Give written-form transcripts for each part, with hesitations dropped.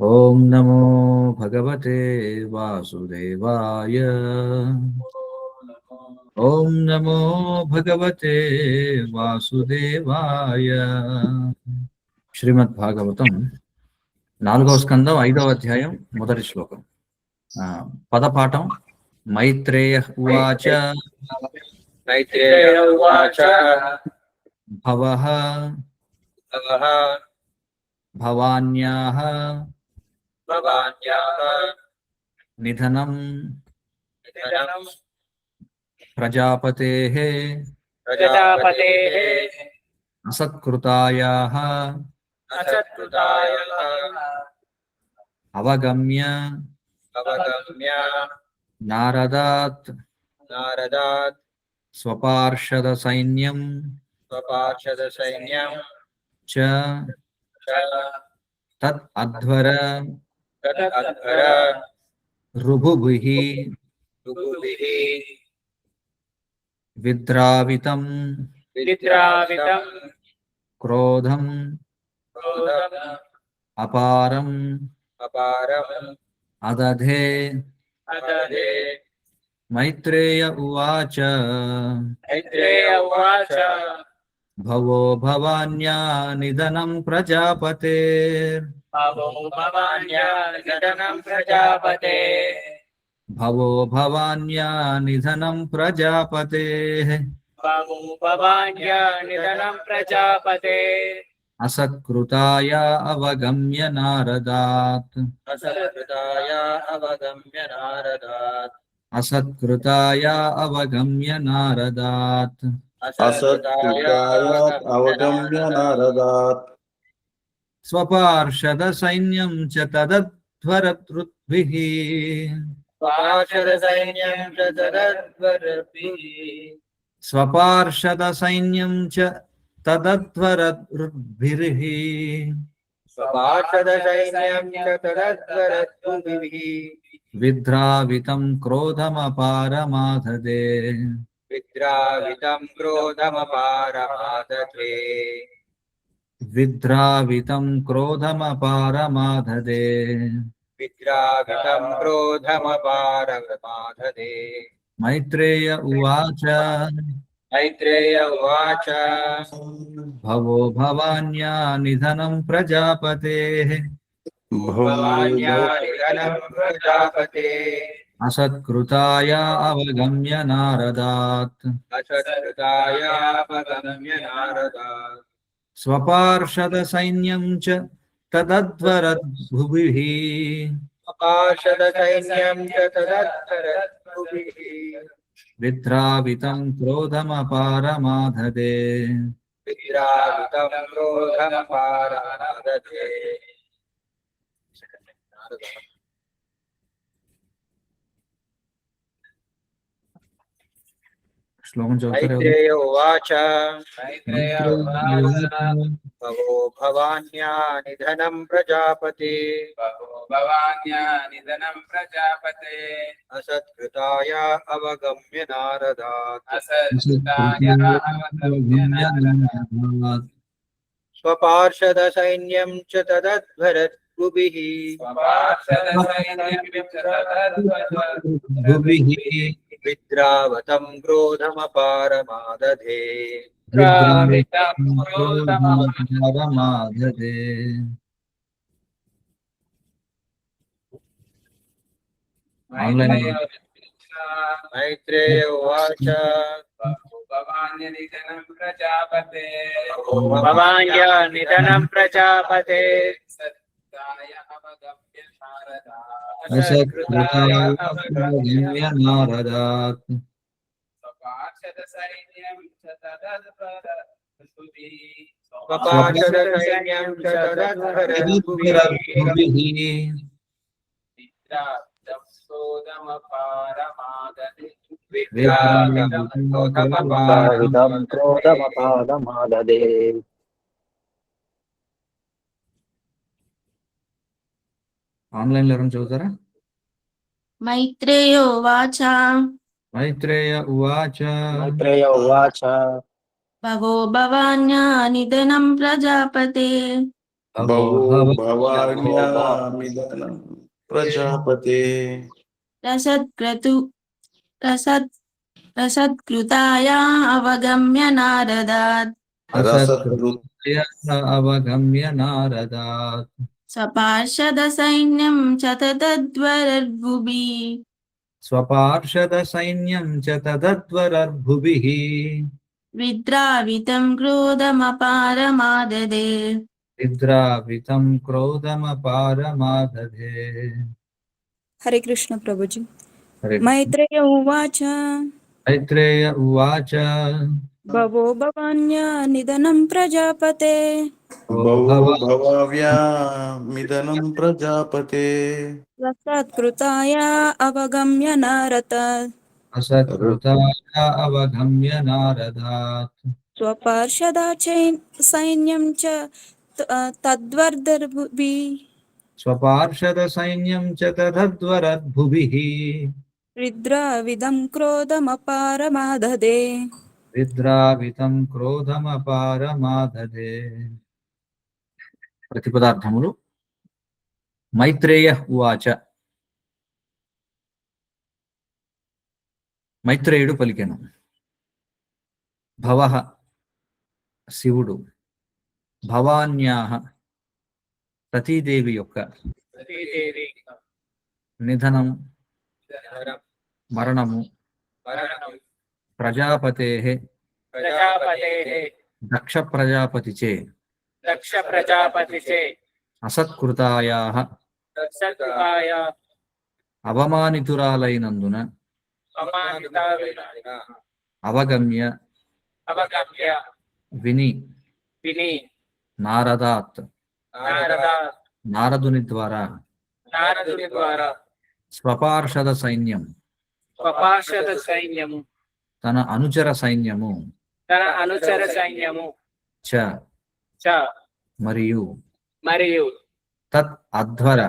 ओम नमो भगवते वासुदेवाय। ओम नमो भगवते वासुदेवाय। श्रीमद्भागवतं 4వ స్కందం 5వ అధ్యాయం మొదటి శ్లోకం. పదపాఠం. మైత్రేయ ఉవాచ मैत्रेय उवाच భవః भवः భవాన్యాః भवान्याः నిధనం निधनं ప్రజాపతేః प्रजापतेः అసత్కృతాయాః असत्कृतायाः అవగమ్య अवगम्य నారదాత్ नारदात् స్వపార్షద సైన్యం स्वपार्षदसैन्यं చ च తత్ అధ్వర तदध्वर రుభుభిః ऋभुभिः విద్రావితం विद्रावितं క్రోధం क्रोधम् అపారం अपारम् అదధే. अदधे। మైత్రేయ ఉవాచ मैत्रेय उवाच భవో భవాన్యా నిధనం ప్రజాపతే भवो भवान्या निधनं प्रजापते భవో భవాన్యా నిధనం ప్రజాపతే भवो भवान्या निधनं प्रजापते అసత్కృతాయ అవగమ్య నారదాత్ असत्कृताय अवगम्य नारदात् అసత్కృతాయ అవగమ్య నారదాత్ असत्कृताय అవగమ్య నారదాత్ స్వపార్షద సైన్యం చ తదధ్వరతృద్భిః पार्षदसैन्यं च तदध्वरभिः స్వపార్షద సైన్యం చ తదధ్వరతృద్భిః पार्षदसैन्यं च तदध्वरद्भिः విద్రావితం క్రోధమపారమాధదే विद्रावितं क्रोधमपारमादधे విద్రావితం క్రోధమపారమాధదే. विद्रावितं क्रोधमपारमादधे। మైత్రేయ ఉవాచ मैत्रेय उवाच భవో భవాన్యా నిధనం ప్రజాపతేః भवान्या निधनं प्रजापते అసత్కృతాయ అవగమ్య నారదాత్ असत्कृताय अवगम्य नारदात् స్వపార్షద సైన్యం చ తదధ్వరద్భువిః पार्षदसैन्यं च तदध्वरद्भिः విద్రావితం క్రోధమపారమాధదే. विद्रावितं क्रोधमपारमादधे। శ్లోకం చదువుతారు. मैत्रेय उवाच भवो भवान्या निधनं प्रजापते असत्कृताय अवगम्य नारदात् स्वपार्षदसैन्यं च तदध्वरद्भुभिः विद्रावतं क्रोधमपारमादधे క్రోధమపారమాధదే. ఆన్లైన్ मैत्रेय उवाच भवान्या निधनं प्रजापते అసత్కృతాయ అవగమ్య నారదాత్ स्वपार्षदसैन्यं च तदध्वरद्भिः విద్రావితం క్రోధమపారమాదదే. ఆన్లైన్ లో ఎవరైనా చదువుతారా? మైత్రేయో వాచ మైత్రేయ ఉవాచ మైత్రేయ ఉవాచ భవో భవాన్యా నిధనం ప్రజాపతే భవో భవాన్యామిదనం ప్రజాపతే రసత్క్రతు రసత్ రసత్కృతాయా అవగమ్య నారదాత్ రసకృత్ అవగమ్య నారదాత్ సపార్షద సైన్యం చ తద్వరర్భుభి స్వపార్షద సైన్యం చ తదద్వరర్భుభిః విద్రావితం క్రోధమపారమాదదే నిద్రావితం క్రోధమపారమాదధే. హరే కృష్ణ ప్రభుజీ. హరే మైత్రేయ ఉవాచ మైత్రేయ ఉవాచ భవో భవాన్యా నిధనం ప్రజాపతే భవో భవావ్యామిదనం ప్రజాపతే రసత్కృతాయా అవగమ్య నారద అసత్కృతాయ అవగమ్య నారదాత్ స్వపార్షదా సైన్యం చ తద్వర్ధర్భుభి స్వపార్షద సైన్యం చ తదద్వరద్భుభిః రుద్రావిధం క్రోధమపారమాదదే విద్రావితం క్రోధమపారమాదధే. ప్రతిపదార్థములు. మైత్రేయ ఉవాచ. మైత్రేయుడు పలికెను. భవః శివుడు, భవాన్యాః సతీదేవి యొక్క, సతీదేవి నిధనము ధనం మరణము, మరణం ప్రజాపతేః ప్రజాపతేః దక్ష ప్రజాపతిచే దక్ష ప్రజాపతిచే అసత్కృతాయాః సత్కృతాయ అవమానితురాలైనందున అమానితావిన అవగమ్య అవగమ్య విని విని నారదాత్ నారద నారదుని ద్వారా నారదుని ద్వారా స్వపార్షద సైన్యం స్వపార్షద సైన్యము తన అనుచర సైన్యము తన అనుచర సైన్యము చ చ మరియు మరియు తత్ అధ్వర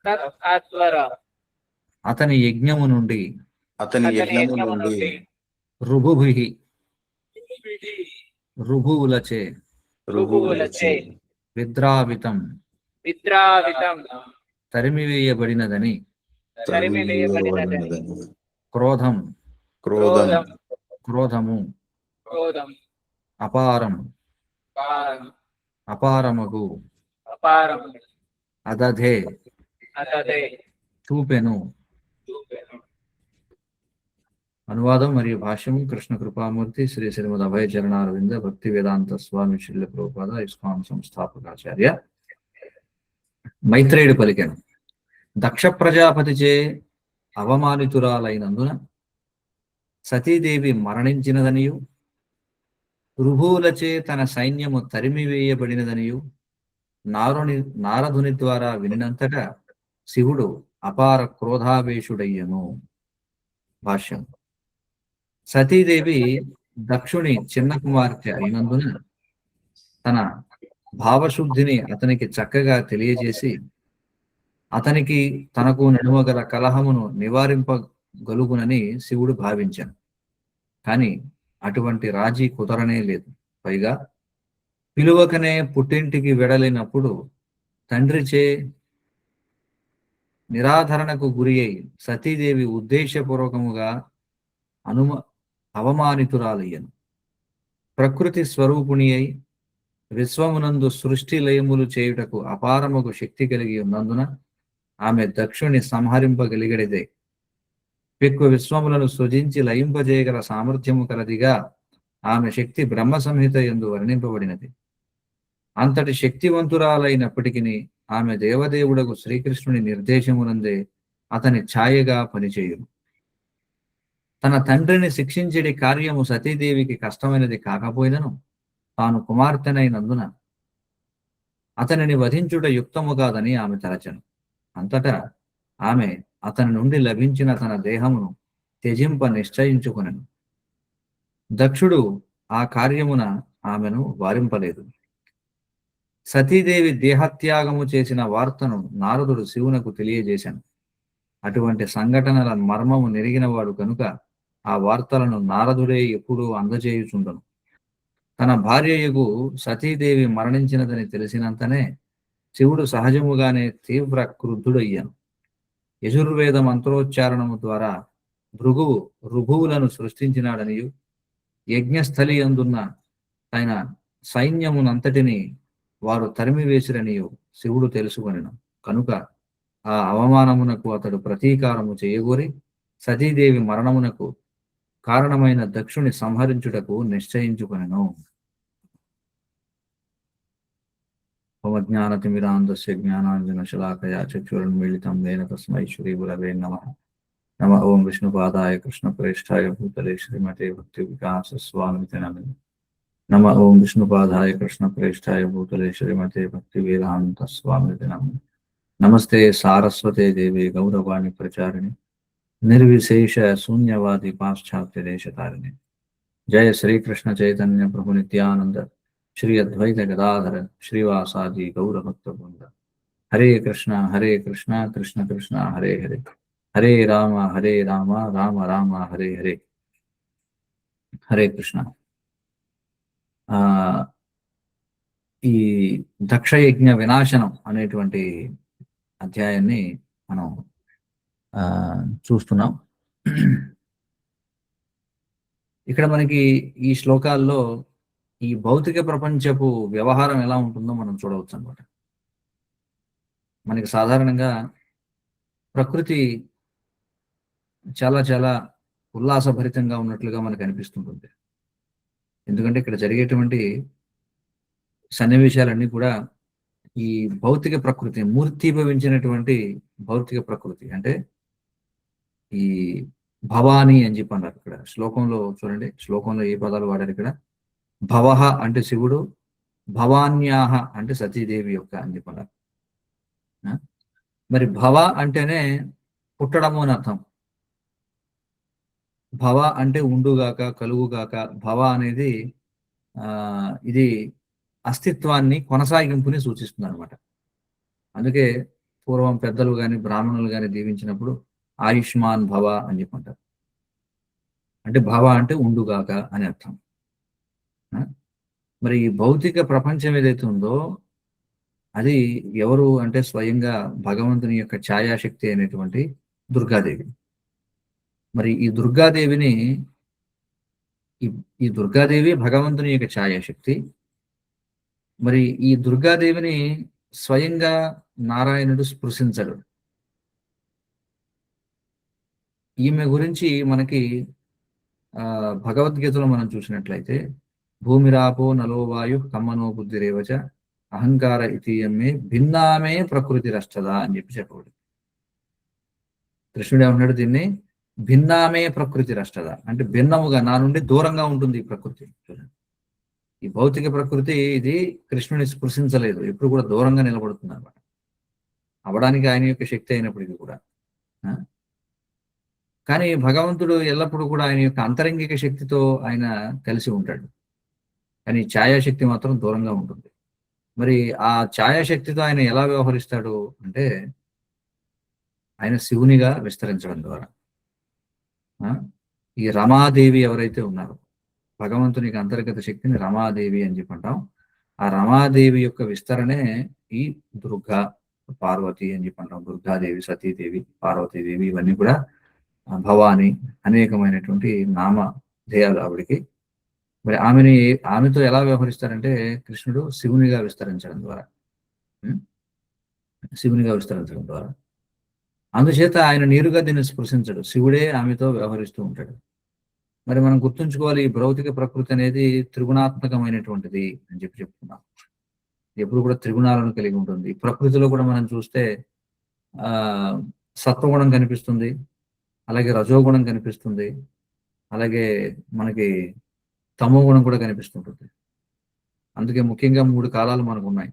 తత్ ఆత్వర అతని యజ్ఞము నుండి అతని అతని యజ్ఞము యజ్ఞము నుండి నుండి రుభుభిః రుభువులచే రుభువులచే విద్రావితం విద్రావితం తరిమివేయబడినదని తరిమివేయబడినదని క్రోధం క్రోధం క్రోధము క్రోధం అపారం పారం అపారమగు అపారం అదధే అతదే చూపెను. చూపెను. అనువాదం మరియు భాష్యము కృష్ణ కృపామూర్తి శ్రీ శ్రీమద్ అభయ చరణారవింద భక్తి వేదాంత స్వామి శిల్య ప్రభుపాద ఇస్కాన్ సంస్థాపకాచార్య. మైత్రేయుడు పలికెను. దక్ష ప్రజాపతిచే అవమానితురాలైనందున సతీదేవి మరణించినదనియు రుభువులచే తన సైన్యము తరిమివేయబడినదనియు నారదుని ద్వారా వినినంతటా శివుడు అపార క్రోధావేశుడయ్యను. భాష్యం. సతీదేవి దక్షుని చిన్న కుమార్తె అయినందున తన భావశుద్ధిని అతనికి చక్కగా తెలియజేసి అతనికి తనకు నడుమ గల కలహమును నివారింపగలుగునని శివుడు భావించాను. కానీ అటువంటి రాజీ కుదరనే లేదు. పైగా పిలువకనే పుట్టింటికి వెడలినప్పుడు తండ్రిచే నిరాధరణకు గురి అయి సతీదేవి ఉద్దేశపూర్వకముగా అవమానితురాలయ్యను. ప్రకృతి స్వరూపుణి అయి విశ్వమునందు సృష్టి లయములు చేయుటకు అపారముకు శక్తి కలిగి ఉన్నందున ఆమె దక్షుని సంహరింపగలిగడిదే. ఎక్కువ విశ్వములను సృజించి లయింపజేయగల సామర్థ్యము కలదిగా ఆమె శక్తి బ్రహ్మ సంహిత యందు వర్ణింపబడినది. అంతటి శక్తివంతురాలైనప్పటికీ ఆమె దేవదేవుడకు శ్రీకృష్ణుని నిర్దేశమునందే అతని ఛాయగా పనిచేయును. తన తండ్రిని శిక్షించడి కార్యము సతీదేవికి కష్టమైనది కాకపోయినను తాను కుమార్తెనైనందున అతనిని వధించుట యుక్తము కాదని ఆమె తలచెను. అంతటా ఆమె అతని నుండి లభించిన తన దేహమును త్యజింప నిశ్చయించుకునెను. దక్షుడు ఆ కార్యమున ఆమెను వారింపలేదు. సతీదేవి దేహత్యాగము చేసిన వార్తను నారదుడు శివునకు తెలియజేశాను. అటువంటి సంఘటనల మర్మము నెరిగినవాడు కనుక ఆ వార్తలను నారదుడే ఎప్పుడూ అందజేయుచుండను. తన భార్యయగు సతీదేవి మరణించినదని తెలిసినంతనే శివుడు సహజముగానే తీవ్ర క్రుద్ధుడయ్యాను. యజుర్వేద మంత్రోచ్చారణము ద్వారా భృగువు ఋభువులను సృష్టించినాడనియు యజ్ఞస్థలి అందున్న ఆయన సైన్యమునంతటిని వారు తరిమివేసిరనియు శివుడు తెలుసుకొనెను. కనుక ఆ అవమానమునకు అతడు ప్రతీకారము చేయగోరి సతీదేవి మరణమునకు కారణమైన దక్షుని సంహరించుటకు నిశ్చయించుకొనెను. జ్ఞానతిమిరాంధస్య జ్ఞానాంజన శలాకయా చక్షురున్మీళితం येन తస్మై శ్రీ గురవే నమః. నమ ఓం విష్ణుపాదాయ కృష్ణప్రేష్ఠాయ భూతలే శ్రీమతే భక్తి వికాస స్వామితే నమః. నమ ఓం విష్ణుపాదాయ కృష్ణప్రేష్ఠాయ భూతలే శ్రీమతే భక్తి వేదాంత స్వామితే నమః. నమస్తే సారస్వతే దేవి గౌరవాణి ప్రచారిణి నిర్విశేష శూన్యవాది పాశ్చాత్య దేశతారిణి. జయ శ్రీకృష్ణ చైతన్య ప్రభు నిత్యానంద శ్రీ అద్వైత గదాధర శ్రీవాసాది గౌరభక్త బృంద. హరే కృష్ణ కృష్ణ కృష్ణ హరే హరే, హరే రామ రామ రామ హరే హరే. హరే కృష్ణ. ఈ దక్షయజ్ఞ వినాశనం అనేటువంటి అధ్యాయాన్ని మనం చూస్తున్నాం. ఇక్కడ మనకి ఈ శ్లోకాల్లో ఈ భౌతిక ప్రపంచపు వ్యవహారం ఎలా ఉంటుందో మనం చూడవచ్చు అన్నమాట. మనకి సాధారణంగా ప్రకృతి చాలా చాలా ఉల్లాసభరితంగా ఉన్నట్లుగా మనకు అనిపిస్తుంటుంది. ఎందుకంటే ఇక్కడ జరిగేటువంటి సన్నివేశాలన్నీ కూడా ఈ భౌతిక ప్రకృతి, మూర్తిభవించినటువంటి భౌతిక ప్రకృతి, అంటే ఈ భవాని అని చెప్పి అన్నారు. ఇక్కడ శ్లోకంలో చూడండి, శ్లోకంలో ఏ పదాలు వాడారు ఇక్కడ? భవః అంటే శివుడు, భవాన్యాహ అంటే సతీదేవి యొక్క అని చెప్పన్నారు. మరి భవ అంటేనే పుట్టడము అని అర్థం. భవ అంటే ఉండుగాక, కలుగుగాక. భవ అనేది ఇది అస్తిత్వాన్ని, కొనసాగింపుని సూచిస్తుంది అనమాట. అందుకే పూర్వం పెద్దలు కానీ బ్రాహ్మణులు కానీ దీవించినప్పుడు ఆయుష్మాన్ భవ అని చెప్పంటారు. అంటే భవ అంటే ఉండుగాక అని అర్థం. మరి ఈ భౌతిక ప్రపంచం ఏదైతే ఉందో అది ఎవరు అంటే స్వయంగా భగవంతుని యొక్క ఛాయాశక్తి అయినటువంటి దుర్గాదేవి. మరి ఈ దుర్గాదేవిని ఈ దుర్గాదేవి భగవంతుని యొక్క ఛాయాశక్తి. మరి ఈ దుర్గాదేవిని స్వయంగా నారాయణుడు స్పృశించడు. ఈమె గురించి మనకి భగవద్గీతలో మనం చూసినట్లయితే భూమిరాపో నలోవాయు కమ్మనో బుద్ధిరేవచ అహంకార ఇతీయమే భిన్నామే ప్రకృతి రష్టదా అని చెప్పబడి కృష్ణుడు ఏమన్నాడు? దీన్ని భిన్నామే ప్రకృతి రష్టదా అంటే భిన్నముగా, నా నుండి దూరంగా ఉంటుంది ఈ ప్రకృతి. చూడండి, ఈ భౌతిక ప్రకృతి ఇది కృష్ణుని స్పృశించలేదు, ఎప్పుడు కూడా దూరంగా నిలబడుతుంది అన్నమాట. అవడానికి ఆయన యొక్క శక్తి అయినప్పటికీ కూడా. కానీ భగవంతుడు ఎల్లప్పుడూ కూడా ఆయన యొక్క అంతరంగిక శక్తితో ఆయన కలిసి ఉంటాడు. కానీ ఛాయాశక్తి మాత్రం దూరంగా ఉంటుంది. మరి ఆ ఛాయాశక్తితో ఆయన ఎలా వ్యవహరిస్తాడు అంటే ఆయన శివునిగా విస్తరించడం ద్వారా. ఈ రమాదేవి ఎవరైతే ఉన్నారో, భగవంతునికి అంతర్గత శక్తిని రమాదేవి అని చెప్పంటాం. ఆ రమాదేవి యొక్క విస్తరణే ఈ దుర్గా, పార్వతి అని చెప్పంటాం. దుర్గాదేవి, సతీదేవి, పార్వతీదేవి ఇవన్నీ కూడా భవాని అనేకమైనటువంటి నామధేయాలు ఆవిడికి. మరి ఆమెతో ఎలా వ్యవహరిస్తారంటే కృష్ణుడు శివునిగా విస్తరించడం ద్వారా, అందుచేత ఆయన నేరుగా దీన్ని స్పృశించడు, శివుడే ఆమెతో వ్యవహరిస్తూ ఉంటాడు. మరి మనం గుర్తుంచుకోవాలి, ఈ భౌతిక ప్రకృతి అనేది త్రిగుణాత్మకమైనటువంటిది అని చెప్పుకున్నాం. ఎప్పుడు కూడా త్రిగుణాలను కలిగి ఉంటుంది. ప్రకృతిలో కూడా మనం చూస్తే సత్వగుణం కనిపిస్తుంది, అలాగే రజోగుణం కనిపిస్తుంది, అలాగే మనకి తమో గుణం కూడా కనిపిస్తుంటుంది. అందుకే ముఖ్యంగా 3 కాలాలు మనకు ఉన్నాయి: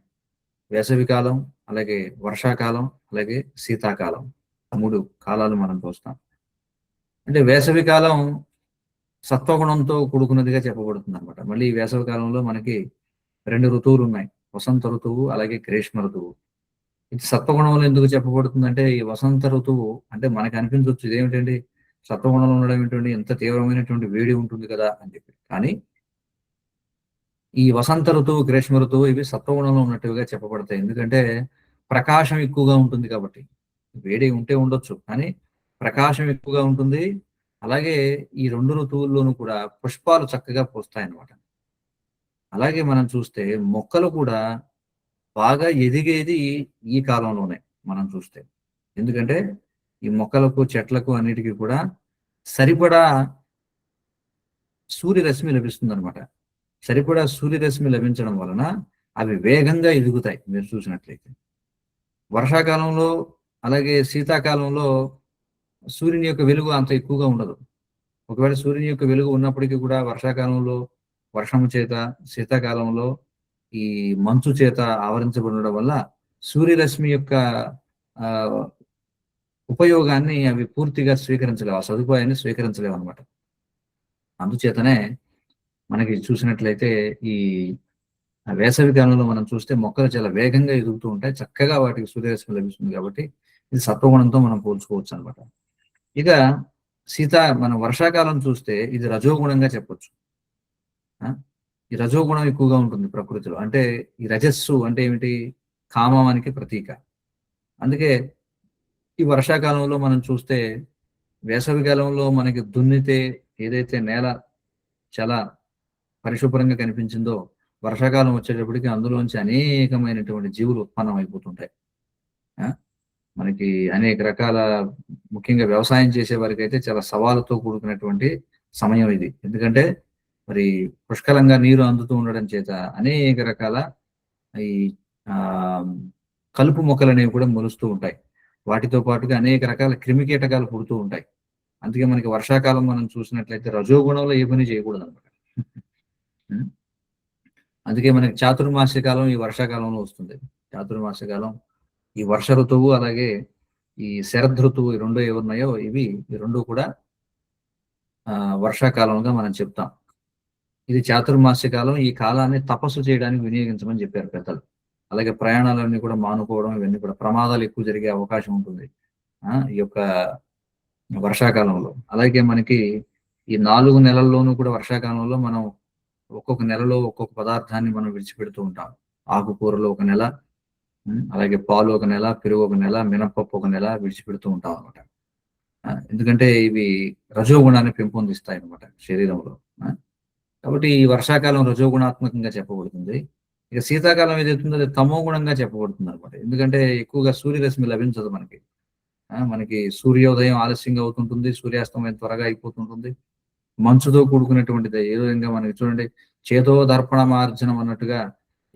వేసవి కాలం, అలాగే వర్షాకాలం, అలాగే శీతాకాలం. 3 కాలాలు మనం చూస్తాం. అంటే వేసవి కాలం సత్వగుణంతో కూడుకున్నదిగా చెప్పబడుతుంది అనమాట. మళ్ళీ ఈ వేసవి కాలంలో మనకి 2 ఋతువులు ఉన్నాయి, వసంత ఋతువు అలాగే గ్రీష్మ ఋతువు. ఇది సత్వగుణంలో ఎందుకు చెప్పబడుతుందంటే, ఈ వసంత ఋతువు అంటే మనకు అనిపించవచ్చు ఇదేమిటండి సత్వగుణంలో ఉండడం ఏంటండి, ఎంత తీవ్రమైనటువంటి వేడి ఉంటుంది కదా అని చెప్పి. కానీ ఈ వసంత ఋతువు, గ్రీష్మ ఋతువు ఇవి సత్వగుణంలో ఉన్నట్టుగా చెప్పబడతాయి. ఎందుకంటే ప్రకాశం ఎక్కువగా ఉంటుంది కాబట్టి. వేడి ఉంటే ఉండొచ్చు, కానీ ప్రకాశం ఎక్కువగా ఉంటుంది. అలాగే ఈ 2 ఋతువుల్లోనూ కూడా పుష్పాలు చక్కగా పూస్తాయన్నమాట. అలాగే మనం చూస్తే మొక్కలు కూడా బాగా ఎదిగేది ఈ కాలంలోనే మనం చూస్తే. ఎందుకంటే ఈ మొక్కలకు, చెట్లకు అన్నిటికీ కూడా సరిపడా సూర్యరశ్మి లభిస్తుందన్నమాట. సరిపడా సూర్యరశ్మి లభించడం వలన అవి వేగంగా ఎదుగుతాయి. మీరు చూసినట్లయితే వర్షాకాలంలో అలాగే శీతాకాలంలో సూర్యుని యొక్క వెలుగు అంత ఎక్కువగా ఉండదు. ఒకవేళ సూర్యుని యొక్క వెలుగు ఉన్నప్పటికీ కూడా వర్షాకాలంలో వర్షము చేత, శీతాకాలంలో ఈ మంచు చేత ఆవరించబడి ఉండడం వల్ల సూర్యరశ్మి యొక్క ఆ ఉపయోగాన్ని అవి పూర్తిగా స్వీకరించలేవు, ఆ సదుపాయాన్ని స్వీకరించలేవు అనమాట. అందుచేతనే మనకి చూసినట్లయితే ఈ వేసవి కాలంలో మనం చూస్తే మొక్కలు చాలా వేగంగా ఎదుగుతూ ఉంటాయి. చక్కగా వాటికి సూర్యరశ్మి లభిస్తుంది కాబట్టి ఇది సత్వగుణంతో మనం పోల్చుకోవచ్చు అనమాట. ఇక మనం వర్షాకాలం చూస్తే ఇది రజోగుణంగా చెప్పొచ్చు. ఈ రజోగుణం ఎక్కువగా ఉంటుంది ప్రకృతిలో. అంటే ఈ రజస్సు అంటే ఏమిటి? కామానికి ప్రతీక. అందుకే ఈ వర్షాకాలంలో మనం చూస్తే వేసవి కాలంలో మనకి దున్నితే ఏదైతే నేల చాలా పరిశుభ్రంగా కనిపించిందో, వర్షాకాలం వచ్చేటప్పటికి అందులోంచి అనేకమైనటువంటి జీవులు ఉత్పన్నం అయిపోతుంటాయి. మనకి అనేక రకాల, ముఖ్యంగా వ్యవసాయం చేసే వారికి అయితే చాలా సవాలుతో కూడుకున్నటువంటి సమయం ఇది. ఎందుకంటే మరి పుష్కలంగా నీరు అందుతూ ఉండడం చేత అనేక రకాల ఈ కలుపు మొక్కలు అనేవి కూడా మొలుస్తూ ఉంటాయి. వాటితో పాటుగా అనేక రకాల క్రిమికీటకాలు పుడుతూ ఉంటాయి. అందుకే మనకి వర్షాకాలం మనం చూసినట్లయితే రజోగుణంలో ఏ పని చేయకూడదు అనమాట. అందుకే మనకి చాతుర్మాస్య కాలం ఈ వర్షాకాలంలో వస్తుంది. చాతుర్మాస్య ఈ వర్ష ఋతువు అలాగే ఈ శరద్ ఋతువు, ఈ 2 ఏమున్నాయో ఈ 2 కూడా వర్షాకాలంగా మనం చెప్తాం. ఇది చాతుర్మాస్య కాలం. ఈ కాలాన్ని తపస్సు చేయడానికి వినియోగించమని చెప్పారు పెద్దలు. అలాగే ప్రయాణాలన్నీ కూడా మానుకోవడం, ఇవన్నీ కూడా ప్రమాదాలు ఎక్కువ జరిగే అవకాశం ఉంటుంది ఈ యొక్క వర్షాకాలంలో. అలాగే మనకి ఈ 4 నెలల్లోనూ కూడా వర్షాకాలంలో మనం ఒక్కొక్క నెలలో ఒక్కొక్క పదార్థాన్ని మనం విడిచిపెడుతూ ఉంటాం. ఆకుకూరలు 1 నెల, అలాగే పాలు 1 నెల, పెరుగు 1 నెల, మినపప్పు 1 నెల విడిచిపెడుతూ ఉంటాం అనమాట. ఎందుకంటే ఇవి రజోగుణాన్ని పెంపొందిస్తాయి అనమాట శరీరంలో. కాబట్టి ఈ వర్షాకాలం రజోగుణాత్మకంగా చెప్పబడుతుంది. ఇక శీతాకాలం ఏదైతుందో అది తమో గుణంగా చెప్పబడుతుంది అనమాట. ఎందుకంటే ఎక్కువగా సూర్యరశ్మి లభించదు మనకి. మనకి సూర్యోదయం ఆలస్యంగా అవుతుంటుంది, సూర్యాస్తమయం త్వరగా అయిపోతుంటుంది. మంచుతో కూడుకున్నటువంటిది. ఏ విధంగా మనకి చూడండి, చేతో దర్పణ మార్జనం అన్నట్టుగా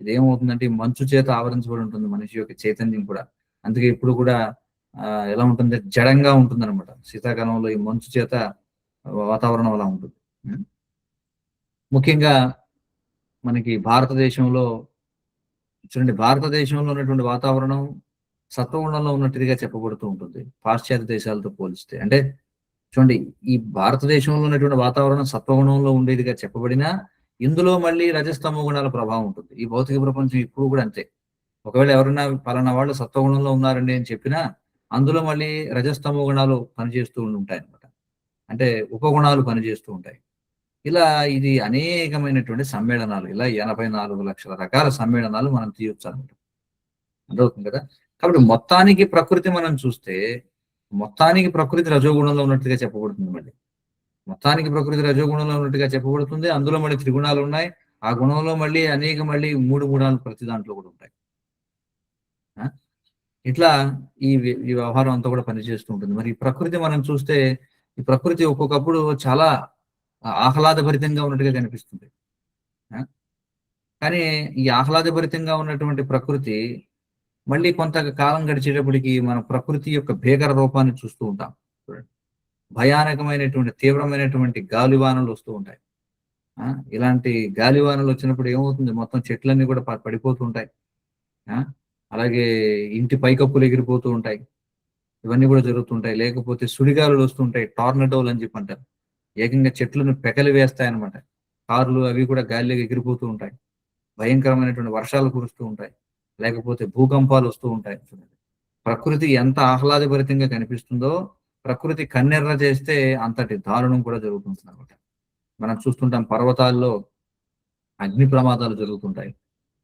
ఇదేమవుతుందంటే మంచు చేత ఆవరించబడి ఉంటుంది మనిషి యొక్క చైతన్యం కూడా. అందుకే ఇప్పుడు కూడా ఎలా ఉంటుంది, జడంగా ఉంటుంది అనమాట. శీతాకాలంలో ఈ మంచు చేత వాతావరణం అలా ఉంటుంది. ముఖ్యంగా మనకి భారతదేశంలో చూడండి, భారతదేశంలో ఉన్నటువంటి వాతావరణం సత్వగుణంలో ఉన్నట్టుగా చెప్పబడుతూ ఉంటుంది పాశ్చాత్య దేశాలతో పోలిస్తే. అంటే చూడండి, ఈ భారతదేశంలో ఉన్నటువంటి వాతావరణం సత్వగుణంలో ఉండేదిగా చెప్పబడినా ఇందులో మళ్ళీ రజస్తమో గుణాల ప్రభావం ఉంటుంది. ఈ భౌతిక ప్రపంచం ఇప్పుడు కూడా అంతే. ఒకవేళ ఎవరైనా పలానా వాళ్ళు సత్వగుణంలో ఉన్నారండి అని చెప్పినా అందులో మళ్ళీ రజస్తమో గుణాలు పనిచేస్తూ ఉంటాయి అనమాట. అంటే ఉపగుణాలు పనిచేస్తూ ఉంటాయి. ఇలా ఇది అనేకమైనటువంటి సమ్మేళనాలు, ఇలా 84 లక్షల రకాల సమ్మేళనాలు మనం తీయొచ్చు అనమాట. అర్థమవుతుంది కదా. కాబట్టి మొత్తానికి ప్రకృతి మనం చూస్తే మొత్తానికి ప్రకృతి రజోగుణంలో ఉన్నట్టుగా చెప్పబడుతుంది. మళ్ళీ మొత్తానికి ప్రకృతి రజోగుణంలో ఉన్నట్టుగా చెప్పబడుతుంది. అందులో మళ్ళీ త్రిగుణాలు ఉన్నాయి. ఆ గుణంలో మళ్ళీ 3 గుణాలు ప్రతి దాంట్లో కూడా ఉంటాయి. ఇట్లా ఈ వ్యవహారం అంతా కూడా పనిచేస్తూ ఉంటుంది. మరి ఈ ప్రకృతి మనం చూస్తే ఈ ప్రకృతి ఒక్కొక్కప్పుడు చాలా ఆహ్లాదభరితంగా ఉన్నట్టుగా కనిపిస్తుంది. కానీ ఈ ఆహ్లాదభరితంగా ఉన్నటువంటి ప్రకృతి మళ్ళీ కొంతకాలం గడిచేటప్పటికి మన ప్రకృతి యొక్క భీకర రూపాన్ని చూస్తూ ఉంటాం. చూడండి, భయానకమైనటువంటి తీవ్రమైనటువంటి గాలివానలు వస్తూ ఉంటాయి. ఇలాంటి గాలివానలు వచ్చినప్పుడు ఏమవుతుంది, మొత్తం చెట్లన్నీ కూడా పడిపోతూ ఉంటాయి. అలాగే ఇంటి పైకప్పులు ఎగిరిపోతూ ఉంటాయి. ఇవన్నీ కూడా జరుగుతుంటాయి. లేకపోతే సుడిగాలులు వస్తుంటాయి, టార్నడోలు అని చెప్పి అంటారు. ఏకంగా చెట్లను పెకలి వేస్తాయన్నమాట. కార్లు అవి కూడా గాలిలోకి ఎగిరిపోతూ ఉంటాయి. భయంకరమైనటువంటి వర్షాలు కురుస్తూ ఉంటాయి. లేకపోతే భూకంపాలు వస్తూ ఉంటాయి. చూడండి, ప్రకృతి ఎంత ఆహ్లాదభరితంగా కనిపిస్తుందో ప్రకృతి కన్నెర్ర చేస్తే అంతటి దారుణం కూడా జరుగుతుంది అనమాట. మనం చూస్తుంటాం పర్వతాల్లో అగ్ని ప్రమాదాలు జరుగుతుంటాయి.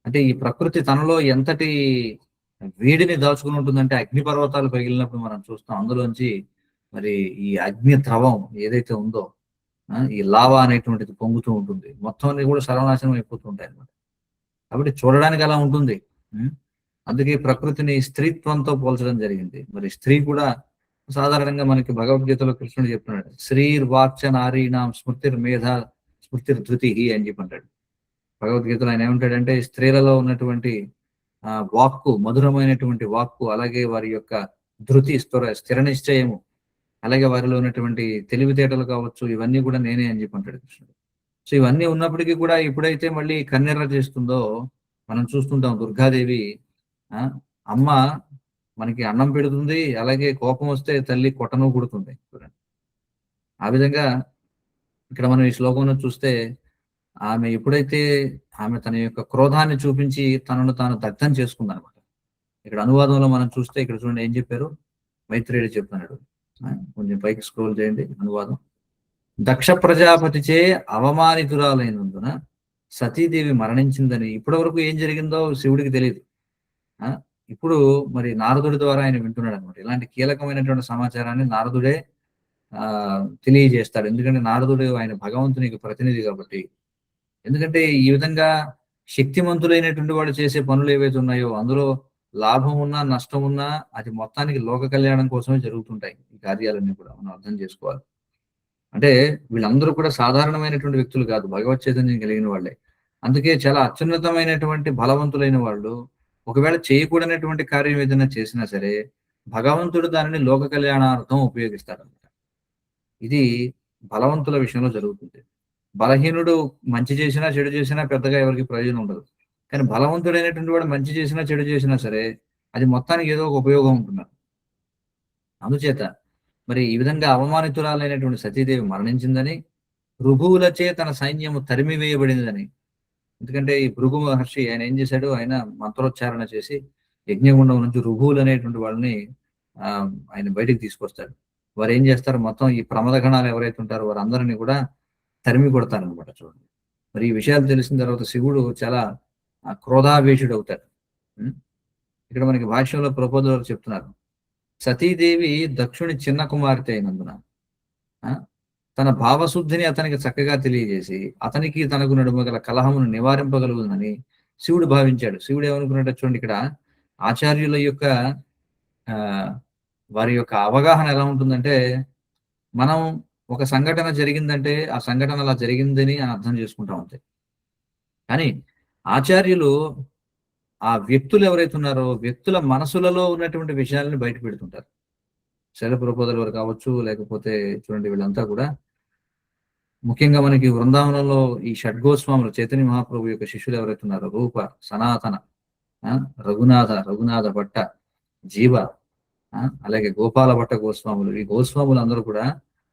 అంటే ఈ ప్రకృతి తనలో ఎంతటి వేడిని దాచుకుని ఉంటుందంటే అగ్ని పర్వతాలు పగిలినప్పుడు మనం చూస్తాం అందులోంచి మరి ఈ అగ్ని ద్రవం ఏదైతే ఉందో ఈ లావా అనేటువంటిది పొంగుతూ ఉంటుంది, మొత్తం అన్ని కూడా సర్వనాశనం అయిపోతూ ఉంటాయి అన్నమాట. కాబట్టి చూడడానికి అలా ఉంటుంది. అందుకే ప్రకృతిని స్త్రీత్వంతో పోల్చడం జరిగింది. మరి స్త్రీ కూడా సాధారణంగా మనకి భగవద్గీతలో కృష్ణుడు చెప్తున్నాడు, శ్రీర్వాక్చ నారీణాం స్మృతిర్ మేధ స్మృతిర్ ధృతి అని చెప్పి అంటాడు భగవద్గీతలో. ఆయన ఏమంటాడంటే స్త్రీలలో ఉన్నటువంటి వాక్కు, మధురమైనటువంటి వాక్కు, అలాగే వారి యొక్క ధృతి, స్థిర నిశ్చయము, అలాగే వారిలో ఉన్నటువంటి తెలివితేటలు కావచ్చు, ఇవన్నీ కూడా నేనే అని చెప్పి అంటాడు కృష్ణుడు. సో ఇవన్నీ ఉన్నప్పటికీ కూడా ఎప్పుడైతే మళ్ళీ కన్నెర్ర చేస్తుందో మనం చూస్తుంటాం. దుర్గాదేవి అమ్మ మనకి అన్నం పెడుతుంది, అలాగే కోపం వస్తే తల్లి కొట్టను కొడుతుంది. ఆ విధంగా ఇక్కడ మనం ఈ శ్లోకంలో చూస్తే ఆమె ఎప్పుడైతే ఆమె తన యొక్క క్రోధాన్ని చూపించి తనను తాను దగ్ధం చేసుకుందనమాట. ఇక్కడ అనువాదంలో మనం చూస్తే ఇక్కడ చూడండి ఏం చెప్పారు, మైత్రేయుడు చెప్తున్నాడు. కొంచెం పైకి స్క్రోల్ చేయండి అనువాదం. దక్ష ప్రజాపతిచే అవమానితురాలైనందున సతీదేవి మరణించిందని ఇప్పటి వరకు ఏం జరిగిందో శివుడికి తెలియదు. ఇప్పుడు మరి నారదుడి ద్వారా ఆయన వింటున్నాడు అనమాట. ఇలాంటి కీలకమైనటువంటి సమాచారాన్ని నారదుడే తెలియజేస్తాడు. ఎందుకంటే నారదుడు ఆయన భగవంతునికి ప్రతినిధి కాబట్టి. ఎందుకంటే ఈ విధంగా శక్తిమంతులైనటువంటి వాళ్ళు చేసే పనులు ఏవైతే ఉన్నాయో అందులో లాభం ఉన్నా నష్టం ఉన్నా అది మొత్తానికి లోక కళ్యాణం కోసమే జరుగుతుంటాయి. ఈ కార్యాలన్నీ కూడా మనం అర్థం చేసుకోవాలి. అంటే వీళ్ళందరూ కూడా సాధారణమైనటువంటి వ్యక్తులు కాదు, భగవత్ చైతన్యం కలిగిన వాళ్ళే. అందుకే చాలా అత్యున్నతమైనటువంటి బలవంతులైన వాళ్ళు ఒకవేళ చేయకూడనటువంటి కార్యం ఏదైనా చేసినా సరే భగవంతుడు దానిని లోక కళ్యాణార్థం ఉపయోగిస్తారన్నమాట. ఇది బలవంతుల విషయంలో జరుగుతుంది. బలహీనుడు మంచి చేసినా చెడు చేసినా పెద్దగా ఎవరికి ప్రయోజనం ఉండదు. కానీ బలవంతుడైనటువంటి వాడు మంచి చేసినా చెడు చేసినా సరే అది మొత్తానికి ఏదో ఒక ఉపయోగం ఉంటున్నారు. అందుచేత మరి ఈ విధంగా అవమానితురాలైనటువంటి సతీదేవి మరణించిందని, భృగువులచే తన సైన్యము తరిమివేయబడిందని. ఎందుకంటే ఈ భృగు మహర్షి ఆయన ఏం చేశాడు, ఆయన మంత్రోచ్చారణ చేసి యజ్ఞగుండం నుంచి ఋభువులు అనేటువంటి వాళ్ళని ఆయన బయటికి తీసుకొస్తాడు. వారు ఏం చేస్తారు, మొత్తం ఈ ప్రమద గణాలు ఎవరైతే ఉంటారో వారందరినీ కూడా తరిమి కొడతారనమాట. చూడండి మరి ఈ విషయాలు తెలిసిన తర్వాత శివుడు చాలా క్రోధావేశుడు అవుతాడు. ఇక్కడ మనకి భాష్యంలో ప్రపోజల్ చెప్తున్నారు, సతీదేవి దక్షుని చిన్న కుమార్తె అయినందున తన భావశుద్ధిని అతనికి చక్కగా తెలియజేసి అతనికి తనకు నడుమ గల కలహమును నివారింపగలుగుతుందని శివుడు భావించాడు. శివుడు ఏమనుకున్నాడు చూడండి, ఇక్కడ ఆచార్యుల యొక్క వారి యొక్క అవగాహన ఎలా ఉంటుందంటే, మనం ఒక సంఘటన జరిగిందంటే ఆ సంఘటన అలా జరిగిందని అని అర్థం చేసుకుంటాం అంతే. కానీ ఆచార్యులు ఆ వ్యక్తులు ఎవరైతే ఉన్నారో వ్యక్తుల మనసులలో ఉన్నటువంటి విషయాలను బయట పెడుతుంటారు. శైల ప్రపోదల వారు కావచ్చు, లేకపోతే చూడండి వీళ్ళంతా కూడా ముఖ్యంగా మనకి వృందావనంలో ఈ షడ్గోస్వాములు చైతన్య మహాప్రభు యొక్క శిష్యులు ఎవరైతే ఉన్నారో రూప, సనాతన, రఘునాథ భట్ట, జీవ, అలాగే గోపాల భట్ట గోస్వాములు, ఈ గోస్వాములు అందరూ కూడా,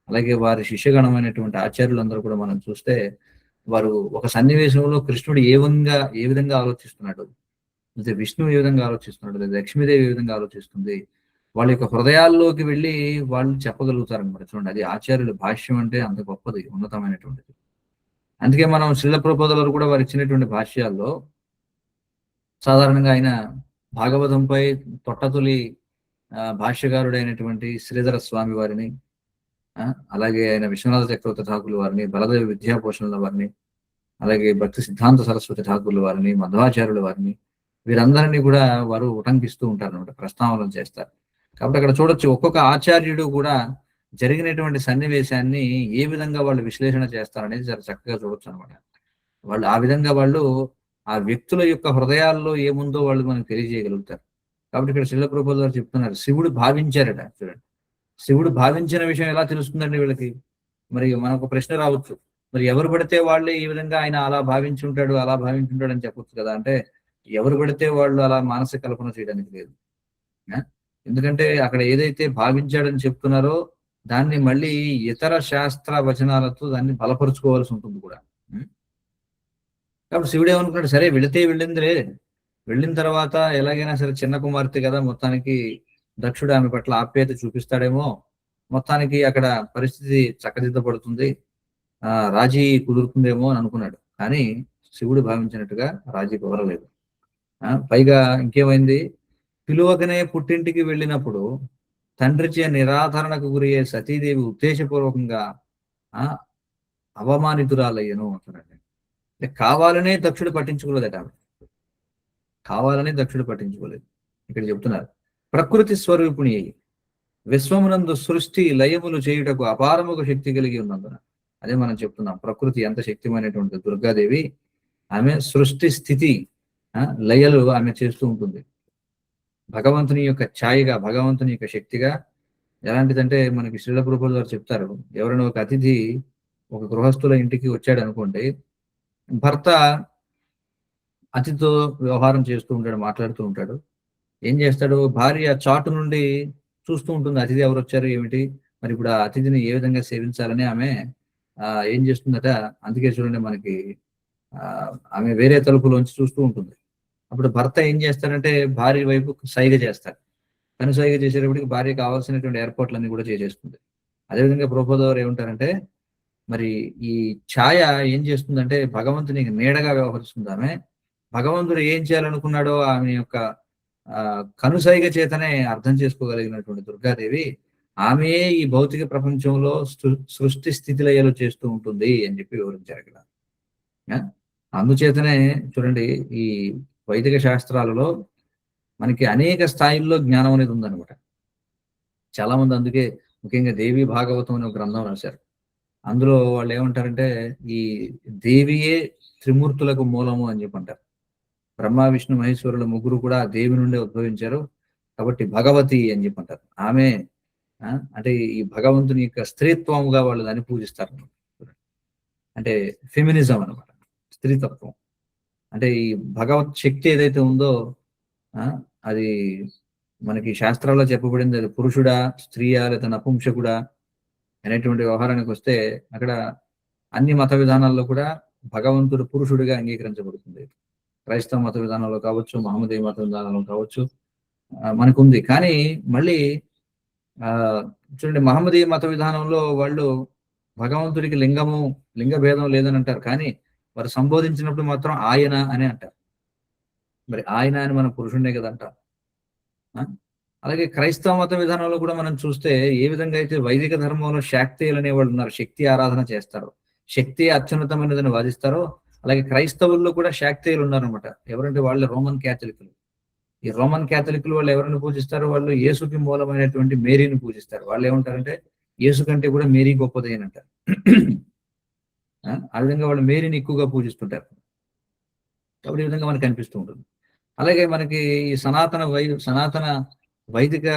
అలాగే వారి శిష్యగణమైనటువంటి ఆచార్యులందరూ కూడా మనం చూస్తే వారు ఒక సన్నివేశంలో కృష్ణుడు ఏ విధంగా ఆలోచిస్తున్నాడు, లేదా విష్ణువు ఏ విధంగా ఆలోచిస్తున్నాడు, లేదా లక్ష్మీదేవి ఏ విధంగా ఆలోచిస్తుంది, వాళ్ళ యొక్క హృదయాల్లోకి వెళ్ళి వాళ్ళు చెప్పగలుగుతారనమాట. చూడండి, అది ఆచార్యుల భాష్యం అంటే అంత గొప్పది, ఉన్నతమైనటువంటిది. అందుకే మనం శ్రీల ప్రపోదలు కూడా వారు ఇచ్చినటువంటి భాష్యాల్లో సాధారణంగా ఆయన భాగవతంపై తొట్టతొలి భాష్యకారుడైనటువంటి శ్రీధర స్వామి వారిని, అలాగే ఆయన విశ్వనాథ చక్రవర్తి ఠాకూర్ల వారిని, బలదేవ విద్యాభూషణుల వారిని, అలాగే భక్తి సిద్ధాంత సరస్వతి ఠాకూర్ల వారిని, మధ్వాచార్యుల వారిని, వీరందరినీ కూడా వారు ఉటంకిస్తూ ఉంటారు అనమాట, ప్రస్తావనలు చేస్తారు. కాబట్టి అక్కడ చూడొచ్చు ఒక్కొక్క ఆచార్యుడు కూడా జరిగినటువంటి సన్నివేశాన్ని ఏ విధంగా వాళ్ళు విశ్లేషణ చేస్తారనేది చాలా చక్కగా చూడొచ్చు అనమాట. వాళ్ళు ఆ విధంగా వాళ్ళు ఆ వ్యక్తుల యొక్క హృదయాల్లో ఏముందో వాళ్ళు మనకు తెలియజేయగలుగుతారు. కాబట్టి ఇక్కడ శ్రీల ప్రభుపాదులు గారు చెప్తున్నారు, శివుడు భావించారట. చూడండి, శివుడు భావించిన విషయం ఎలా తెలుస్తుందండి వీళ్ళకి? మరి మనకు ప్రశ్న రావచ్చు, మరి ఎవరు పడితే వాళ్ళే ఈ విధంగా ఆయన అలా భావించుంటాడు అని చెప్పొచ్చు కదా. అంటే ఎవరు పడితే వాళ్ళు అలా మానసిక కల్పన చేయడానికి లేదు. ఎందుకంటే అక్కడ ఏదైతే భావించాడని చెప్తున్నారో దాన్ని మళ్ళీ ఇతర శాస్త్ర వచనాలతో దాన్ని బలపరుచుకోవాల్సి ఉంటుంది కూడా. కాబట్టి శివుడు ఏమనుకున్నాడు, సరే వెళ్ళిందిరే, వెళ్ళిన తర్వాత ఎలాగైనా సరే చిన్న కుమార్తె కదా, మొత్తానికి దక్షుడు ఆమె పట్ల ఆప్యాయత చూపిస్తాడేమో, మొత్తానికి అక్కడ పరిస్థితి చక్కదిద్దపడుతుంది, రాజీ కుదురుతుందేమో అని అనుకున్నాడు. కానీ శివుడు భావించినట్టుగా రాజీ కుదరలేదు. పైగా ఇంకేమైంది, పిలువకనే పుట్టింటికి వెళ్ళినప్పుడు తండ్రిచే నిరాధరణకు గురయ్యే సతీదేవి ఉద్దేశపూర్వకంగా అవమానితురాలయ్యను అంటారండి. అంటే కావాలనే దక్షుడు పట్టించుకోలేదట. కావాలనే దక్షుడు పట్టించుకోలేదు. ఇక్కడ చెప్తున్నారు, ప్రకృతి స్వరూపిణి అయ్యి విశ్వమునందు సృష్టి లయములు చేయుటకు అపారముగా శక్తి కలిగి ఉన్నందున, అదే మనం చెప్తున్నాం, ప్రకృతి ఎంత శక్తిమైనటువంటి దుర్గాదేవి, ఆమె సృష్టి స్థితి లయలు ఆమె చేస్తూ ఉంటుంది. భగవంతుని యొక్క ఛాయగా, భగవంతుని యొక్క శక్తిగా. ఎలాంటిదంటే మనకి శ్రీల ప్రభువుల వారు చెప్తారు, ఎవరైనా ఒక అతిథి ఒక గృహస్థుల ఇంటికి వచ్చాడు అనుకోండి, భర్త అతిథితో వ్యవహారం చేస్తూ ఉంటాడు, మాట్లాడుతూ ఉంటాడు. ఏం చేస్తాడు, భార్య చాటు నుండి చూస్తూ ఉంటుంది, అతిథి ఎవరు వచ్చారు ఏమిటి, మరి ఇప్పుడు ఆ అతిథిని ఏ విధంగా సేవించాలని ఆమె ఏం చేస్తుందట. అందుకే చూడండి మనకి ఆమె వేరే తలుపులోంచి చూస్తూ ఉంటుంది. అప్పుడు భర్త ఏం చేస్తాడంటే భార్య వైపు సైగ చేస్తాడు. కనుసైగ చేసేటప్పటికి భార్య కావాల్సినటువంటి ఏర్పాట్లన్నీ కూడా చేసేస్తుంది. అదేవిధంగా ప్రభుపాదులు ఏమంటారంటే, మరి ఈ ఛాయ ఏం చేస్తుందంటే భగవంతునికి నీడగా వ్యవహరిస్తుంది. ఆమె భగవంతుడు ఏం చేయాలనుకున్నాడో ఆమె యొక్క కనుసైగ చేతనే అర్థం చేసుకోగలిగినటువంటి దుర్గాదేవి, ఆమె ఈ భౌతిక ప్రపంచంలో సృష్టి స్థితిలయలు చేస్తూ ఉంటుంది అని చెప్పి వివరించారు ఇక్కడ. అందుచేతనే చూడండి, ఈ వైదిక శాస్త్రాలలో మనకి అనేక స్థాయిల్లో జ్ఞానం అనేది ఉందన్నమాట. చాలా మంది అందుకే ముఖ్యంగా దేవి భాగవతం అనే ఒక గ్రంథం రాశారు. అందులో వాళ్ళు ఏమంటారంటే, ఈ దేవియే త్రిమూర్తులకు మూలము అని చెప్పి అంటారు. బ్రహ్మ విష్ణు మహేశ్వరుల ముగ్గురు కూడా దేవి నుండి ఉద్భవించారు కాబట్టి భగవతి అని చెప్పి అంటారు. ఆమె అంటే ఈ భగవంతుని యొక్క స్త్రీత్వముగా వాళ్ళు దాన్ని పూజిస్తారు. అంటే ఫెమినిజం అనమాట, స్త్రీతత్వం. అంటే ఈ భగవత్ శక్తి ఏదైతే ఉందో అది మనకి శాస్త్రాల్లో చెప్పబడింది. అది పురుషుడా, స్త్రీయా, లేదా నపుంసకుడా అనేటువంటి వ్యవహారానికి వస్తే అక్కడ అన్ని మత విధానాల్లో కూడా భగవంతుడు పురుషుడిగా అంగీకరించబడుతుంది. క్రైస్తవ మత విధానంలో కావచ్చు, మహమ్మదీయ మత విధానంలో కావచ్చు మనకుంది. కానీ మళ్ళీ చూడండి, మహమ్మదీయ మత విధానంలో వాళ్ళు భగవంతుడికి లింగ భేదం లేదని అంటారు. కానీ వారు సంబోధించినప్పుడు మాత్రం ఆయన అని అంటారు. మరి ఆయన అని మన పురుషుడే కదా అంటారు. అలాగే క్రైస్తవ మత విధానంలో కూడా మనం చూస్తే ఏ విధంగా అయితే వైదిక ధర్మంలో శాక్తేయులు అనేవాళ్ళు ఉన్నారు, శక్తి ఆరాధన చేస్తారు, శక్తి అత్యున్నతమైనదని వాదిస్తారో, అలాగే క్రైస్తవుల్లో కూడా శాక్తేయులు ఉన్నారనమాట. ఎవరంటే వాళ్ళు రోమన్ క్యాథలికులు. ఈ రోమన్ క్యాథలికులు వాళ్ళు ఎవరిని పూజిస్తారు, వాళ్ళు యేసుకి మూలమైనటువంటి మేరీని పూజిస్తారు. వాళ్ళు ఏమంటారంటే యేసు కంటే కూడా మేరీ గొప్పది అని అంటారు. ఆ విధంగా వాళ్ళు మేరీని ఎక్కువగా పూజిస్తుంటారు. కాబట్టి ఈ విధంగా మనకు కనిపిస్తూ ఉంటుంది. అలాగే మనకి ఈ సనాతన వైదిక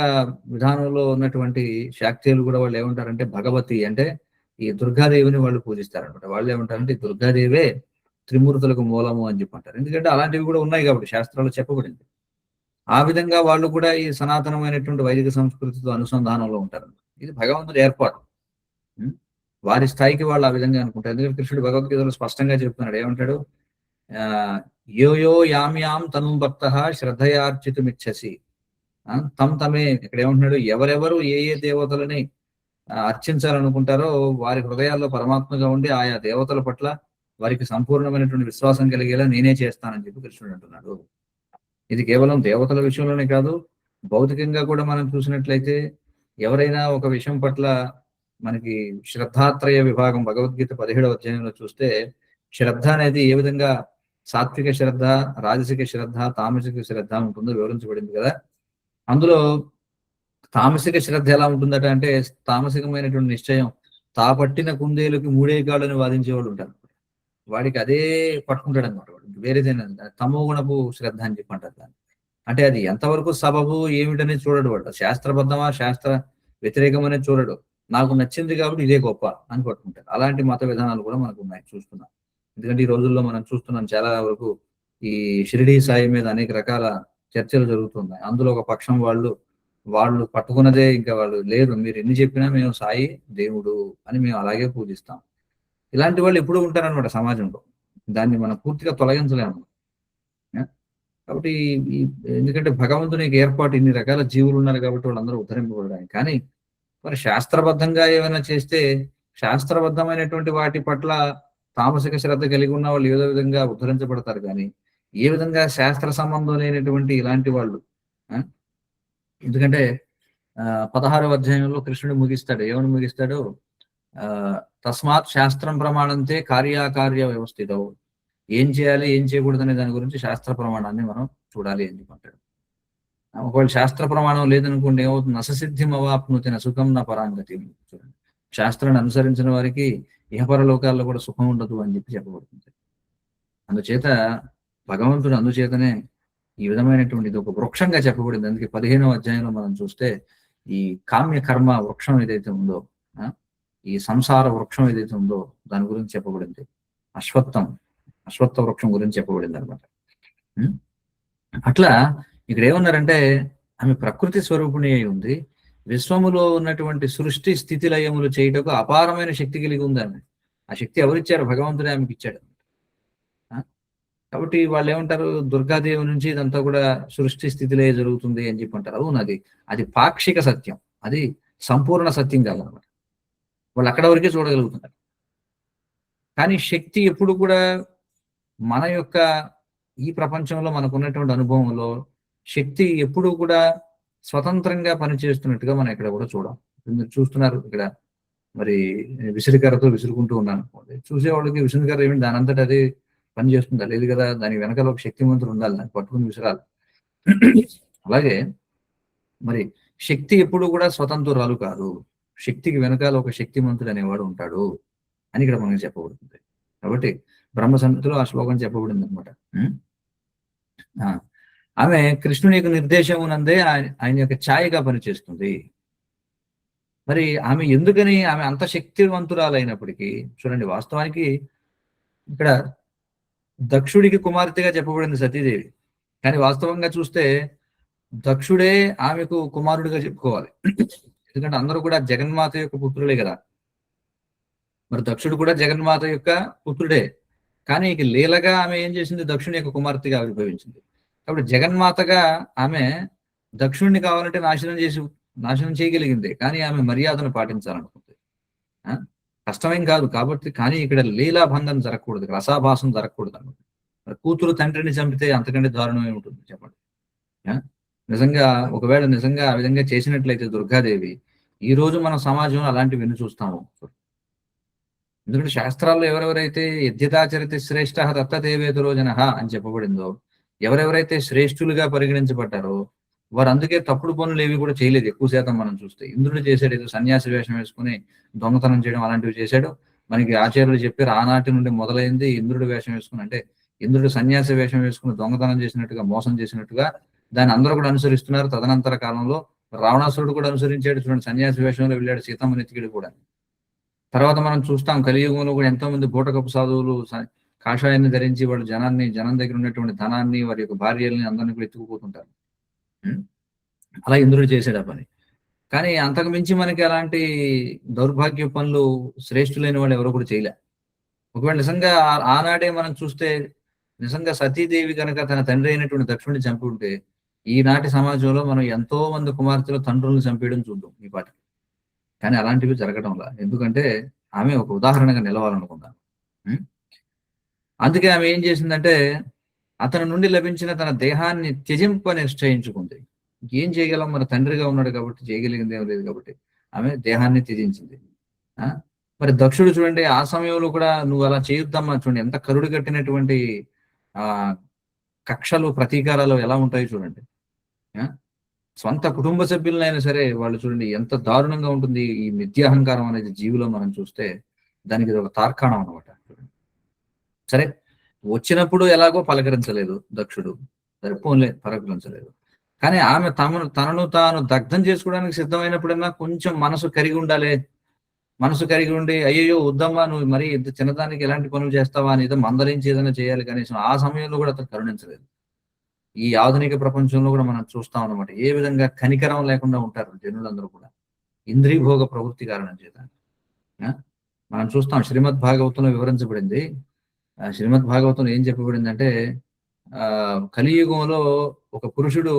విధానంలో ఉన్నటువంటి శాక్తేయులు కూడా వాళ్ళు ఏమంటారంటే భగవతి అంటే ఈ దుర్గాదేవిని వాళ్ళు పూజిస్తారనమాట. వాళ్ళు ఏమంటారంటే దుర్గాదేవే త్రిమూర్తులకు మూలము అని చెప్పి అంటారు. ఎందుకంటే అలాంటివి కూడా ఉన్నాయి కాబట్టి శాస్త్రాల్లో చెప్పబడింది. ఆ విధంగా వాళ్ళు కూడా ఈ సనాతనమైనటువంటి వైదిక సంస్కృతితో అనుసంధానంలో ఉంటారు. ఇది భగవంతుడి ఏర్పాటు. వారి స్థాయికి వాళ్ళు ఆ విధంగా అనుకుంటారు. ఎందుకంటే కృష్ణుడు భగవద్గీతలో స్పష్టంగా చెప్తున్నాడు, ఏమంటాడు, యో యామ్యాం తను భక్త శ్రద్ధయార్చితుమిచ్చసి తమే. ఇక్కడ ఏమంటున్నాడు, ఎవరెవరు ఏ దేవతలని అర్చించాలనుకుంటారో వారి హృదయాల్లో పరమాత్మగా ఉండి ఆయా దేవతల పట్ల వారికి సంపూర్ణమైనటువంటి విశ్వాసం కలిగేలా నేనే చేస్తానని చెప్పి కృష్ణుడు అంటున్నాడు. ఇది కేవలం దేవతల విషయంలోనే కాదు, భౌతికంగా కూడా మనం చూసినట్లయితే ఎవరైనా ఒక విషయం పట్ల మనకి శ్రద్ధాత్రయ విభాగం భగవద్గీత 17వ అధ్యాయంలో చూస్తే శ్రద్ధ అనేది ఏ విధంగా సాత్విక శ్రద్ధ, రాజసిక శ్రద్ధ, తామసిక శ్రద్ధ ఉంటుందో వివరించబడింది కదా. అందులో తామసిక శ్రద్ధ ఎలా ఉంటుందట అంటే, తామసికమైనటువంటి నిశ్చయం పట్టిన కుందేలుకి 3 కాళ్ళని వాదించేవాళ్ళు ఉంటారు. వాడికి అదే పట్టుకుంటాడు అనమాట. వాడు వేరేదైనా తమో గుణపు శ్రద్ధ అని చెప్పి అంటారు దాన్ని. అంటే అది ఎంతవరకు సబబు ఏమిటనేది చూడడు వాడు. శాస్త్రబద్ధమా శాస్త్ర వ్యతిరేకమనేది చూడడు. నాకు నచ్చింది కాబట్టి ఇదే గొప్ప అని పట్టుకుంటారు. అలాంటి మత విధానాలు కూడా మనకు ఉన్నాయి, చూస్తున్నాం. ఎందుకంటే ఈ రోజుల్లో మనం చూస్తున్నాం చాలా వరకు ఈ షిరిడీ సాయి మీద అనేక రకాల చర్చలు జరుగుతున్నాయి. అందులో ఒక పక్షం వాళ్ళు పట్టుకున్నదే, ఇంకా వాళ్ళు లేదు, మీరు ఎన్ని చెప్పినా మేము సాయి దేవుడు అని మేము అలాగే పూజిస్తాం. ఇలాంటి వాళ్ళు ఎప్పుడూ ఉంటారనమాట సమాజంలో. దాన్ని మనం పూర్తిగా తొలగించలేము. కాబట్టి ఎందుకంటే భగవంతునికి ఏర్పాటు ఇన్ని రకాల జీవులు ఉన్నారు కాబట్టి వాళ్ళందరూ ఉద్ధరింపబడడానికి. కానీ మరి శాస్త్రబద్ధంగా ఏమైనా చేస్తే శాస్త్రబద్ధమైనటువంటి వాటి పట్ల తామసిక శ్రద్ధ కలిగి ఉన్న వాళ్ళు ఏదో విధంగా ఉద్ధరించబడతారు, కానీ ఏ విధంగా శాస్త్ర సంబంధం లేనటువంటి ఇలాంటి వాళ్ళు. ఎందుకంటే 16వ అధ్యాయంలో కృష్ణుడు ముగిస్తాడు, ఏమని ముగిస్తాడు? తస్మాత్ శాస్త్రం ప్రమాణంతే కార్యాకార్య వ్యవస్థితం. ఏం చేయాలి ఏం చేయకూడదు అనే దాని గురించి శాస్త్ర ప్రమాణాన్ని మనం చూడాలి అని చెప్పంటాడు. ఒకవేళ శాస్త్ర ప్రమాణం లేదనుకోండి, ఏమవుతుంది? నససిద్ధిం అవాప్నుతి నసుఖం నా పరాంగతి. చూడండి, శాస్త్రాన్ని అనుసరించిన వారికి ఇహపర లోకాల్లో కూడా సుఖం ఉండదు అని చెప్పబడుతుంది. అందుచేత భగవంతుడు అందుచేతనే ఈ విధమైనటువంటి ఇది ఒక వృక్షంగా చెప్పబడింది. అందుకే 15వ అధ్యాయంలో మనం చూస్తే ఈ కామ్య కర్మ వృక్షం ఏదైతే ఉందో, ఈ సంసార వృక్షం ఏదైతే ఉందో దాని గురించి చెప్పబడింది. అశ్వత్థ వృక్షం గురించి చెప్పబడింది అనమాట. అట్లా ఇక్కడ ఏమన్నారంటే, ఆమె ప్రకృతి స్వరూపిణి అయి ఉంది, విశ్వములో ఉన్నటువంటి సృష్టి స్థితి లయములు చేయుటకు అపారమైన శక్తి కలిగి ఉంది ఆమె. ఆ శక్తి ఎవరిచ్చారు? భగవంతుడే ఆమెకి ఇచ్చాడు. కాబట్టి వాళ్ళు ఏమంటారు? దుర్గాదేవి నుంచి ఇదంతా కూడా సృష్టి స్థితిలో జరుగుతుంది అని చెప్పి అంటారు. అవును, అది పాక్షిక సత్యం, అది సంపూర్ణ సత్యం కాదనమాట. వాళ్ళు అక్కడ వరకే చూడగలుగుతున్నారు. కానీ శక్తి ఎప్పుడు కూడా మన యొక్క ఈ ప్రపంచంలో మనకున్నటువంటి అనుభవంలో శక్తి ఎప్పుడు కూడా స్వతంత్రంగా పనిచేస్తున్నట్టుగా మనం ఇక్కడ కూడా చూడం. మీరు చూస్తున్నారు, ఇక్కడ మరి విసిరికర్రతో విసురుకుంటూ ఉన్నాను అనుకోండి, చూసేవాళ్ళకి విసిరికర్ర ఏమిటి దాని అంతటా అదే పని చేస్తుందా? లేదు కదా, దాని వెనకాల ఒక శక్తివంతుడు ఉండాలి, దాన్ని పట్టుకుని విసిరాలి. అలాగే మరి శక్తి ఎప్పుడు కూడా స్వతంత్రాలు కాదు, శక్తికి వెనకాల ఒక శక్తిమంతుడు అనేవాడు ఉంటాడు అని ఇక్కడ మనకి చెప్పబడుతుంది. కాబట్టి బ్రహ్మ సంహితలో ఆ శ్లోకం చెప్పబడింది అనమాట. ఆమె కృష్ణుని యొక్క నిర్దేశం నందే ఆయన యొక్క ఛాయగా పనిచేస్తుంది. మరి ఆమె ఎందుకని ఆమె అంత శక్తివంతురాలైనప్పటికీ చూడండి, వాస్తవానికి ఇక్కడ దక్షుడికి కుమార్తెగా చెప్పబడింది సతీదేవి, కానీ వాస్తవంగా చూస్తే దక్షుడే ఆమెకు కుమారుడిగా చెప్పుకోవాలి. ఎందుకంటే అందరూ కూడా జగన్మాత యొక్క పుత్రులే కదా. మరి దక్షుడు కూడా జగన్మాత యొక్క పుత్రుడే, కానీ ఇక లీలగా ఆమె ఏం చేసింది? దక్షుని యొక్క కుమార్తెగా ఆవిర్భవించింది. కాబట్టి జగన్మాతగా ఆమె దక్షుణ్ణి కావాలంటే నాశనం చేయగలిగింది, కానీ ఆమె మర్యాదను పాటించాలనుకుంది. కష్టమేం కాదు కాబట్టి, కానీ ఇక్కడ లీలాబంధం జరగకూడదు, రసాభాసం జరగకూడదు అనమాట. మరి కూతురు తండ్రిని చంపితే అంతకంటే దారుణమే ఉంటుంది చెప్పండి. నిజంగా ఒకవేళ నిజంగా ఆ విధంగా చేసినట్లయితే దుర్గాదేవి, ఈ రోజు మన సమాజంలో అలాంటివి విని చూస్తాము. ఎందుకంటే శాస్త్రాల్లో ఎవరెవరైతే యద్యతాచరిత శ్రేష్ఠ దత్తదేవేతరో జనః అని చెప్పబడిందో, ఎవరెవరైతే శ్రేష్ఠులుగా పరిగణించబడ్డారో వారు అందుకే తప్పుడు పనులు ఏవి కూడా చేయలేదు. ఎక్కువ శాతం మనం చూస్తే ఇంద్రుడు చేశాడు, ఏదో సన్యాసి వేషం వేసుకుని దొంగతనం చేయడం అలాంటివి చేశాడు. మనకి ఆచార్యులు చెప్పారు, ఆనాటి నుండి మొదలైంది ఇంద్రుడు వేషం వేసుకుని, అంటే ఇంద్రుడు సన్యాసి వేషం వేసుకుని దొంగతనం చేసినట్టుగా, మోసం చేసినట్టుగా దాన్ని అందరూ కూడా అనుసరిస్తున్నారు. తదనంతర కాలంలో రావణాసురుడు కూడా అనుసరించాడు. చూడండి, సన్యాసి వేషంలో వెళ్ళాడు సీతమ్మని ఎత్తికిడు కూడా. తర్వాత మనం చూస్తాం కలియుగంలో కూడా ఎంతో మంది బూటకపు సాధువులు కాషాయాన్ని ధరించి వాళ్ళు జనం దగ్గర ఉన్నటువంటి ధనాన్ని, వారి యొక్క భార్యల్ని అందరినీ కూడా ఎత్తుకుపోతుంటారు. అలా ఇంద్రుడు చేసాడు ఆ పని. కానీ అంతకు మించి మనకి అలాంటి దౌర్భాగ్య పనులు శ్రేష్ఠులైన వాళ్ళు ఎవరో కూడా చేయలే. ఒకవేళ నిజంగా ఆనాడే మనం చూస్తే నిజంగా సతీదేవి కనుక తన తండ్రి అయినటువంటి దక్షుడిని చంపి ఉంటే ఈనాటి సమాజంలో మనం ఎంతో మంది కుమార్తెలు తండ్రులను చంపేయడం చూద్దాం ఈ పాటికి. కానీ అలాంటివి జరగడంలా, ఎందుకంటే ఆమె ఒక ఉదాహరణగా నిలవాలనుకున్నాను. అందుకే ఆమె ఏం చేసిందంటే అతని నుండి లభించిన తన దేహాన్ని త్యజింప నిశ్చయించుకుంది. ఏం చేయగలం, మన తండ్రిగా ఉన్నాడు కాబట్టి చేయగలిగింది ఏం లేదు కాబట్టి ఆమె దేహాన్ని త్యజించింది. మరి దక్షుడు చూడండి, ఆ సమయంలో కూడా నువ్వు అలా చేయొద్దమ్మా, చూడండి ఎంత కరుడు కట్టినటువంటి కక్షలు ప్రతీకారాలు ఎలా ఉంటాయో చూడండి. సొంత కుటుంబ సభ్యులైనా సరే వాళ్ళు చూడండి ఎంత దారుణంగా ఉంటుంది ఈ మిథ్యాహంకారం అనేది జీవిలో మనం చూస్తే. దానికి ఇది ఒక తార్కాణం అనమాట. సరే, వచ్చినప్పుడు ఎలాగో పలకరించలేదు దక్షుడు, సరే పోన్లే పలకరించలేదు, కానీ ఆమె తనను తాను దగ్ధం చేసుకోవడానికి సిద్ధమైనప్పుడన్నా కొంచెం మనసు కరిగి ఉండాలి. మనసు కరిగి ఉండి అయ్యో వద్దమ్మా నువ్వు మరి ఇంత చిన్నదానికి ఎలాంటి పనులు చేస్తావా అని ఏదో మందలించి ఏదైనా చేయాలి, కనీసం ఆ సమయంలో కూడా అతను కరుణించలేదు. ఈ ఆధునిక ప్రపంచంలో కూడా మనం చూస్తాం అన్నమాట ఏ విధంగా కనికరం లేకుండా ఉంటారు జనులందరూ కూడా ఇంద్రియభోగ ప్రవృత్తి కారణం చేత. మనం చూస్తాం శ్రీమద్ భాగవతంలో వివరించబడింది. శ్రీమద్ భాగవతంలో ఏం చెప్పబడింది అంటే కలియుగంలో ఒక పురుషుడు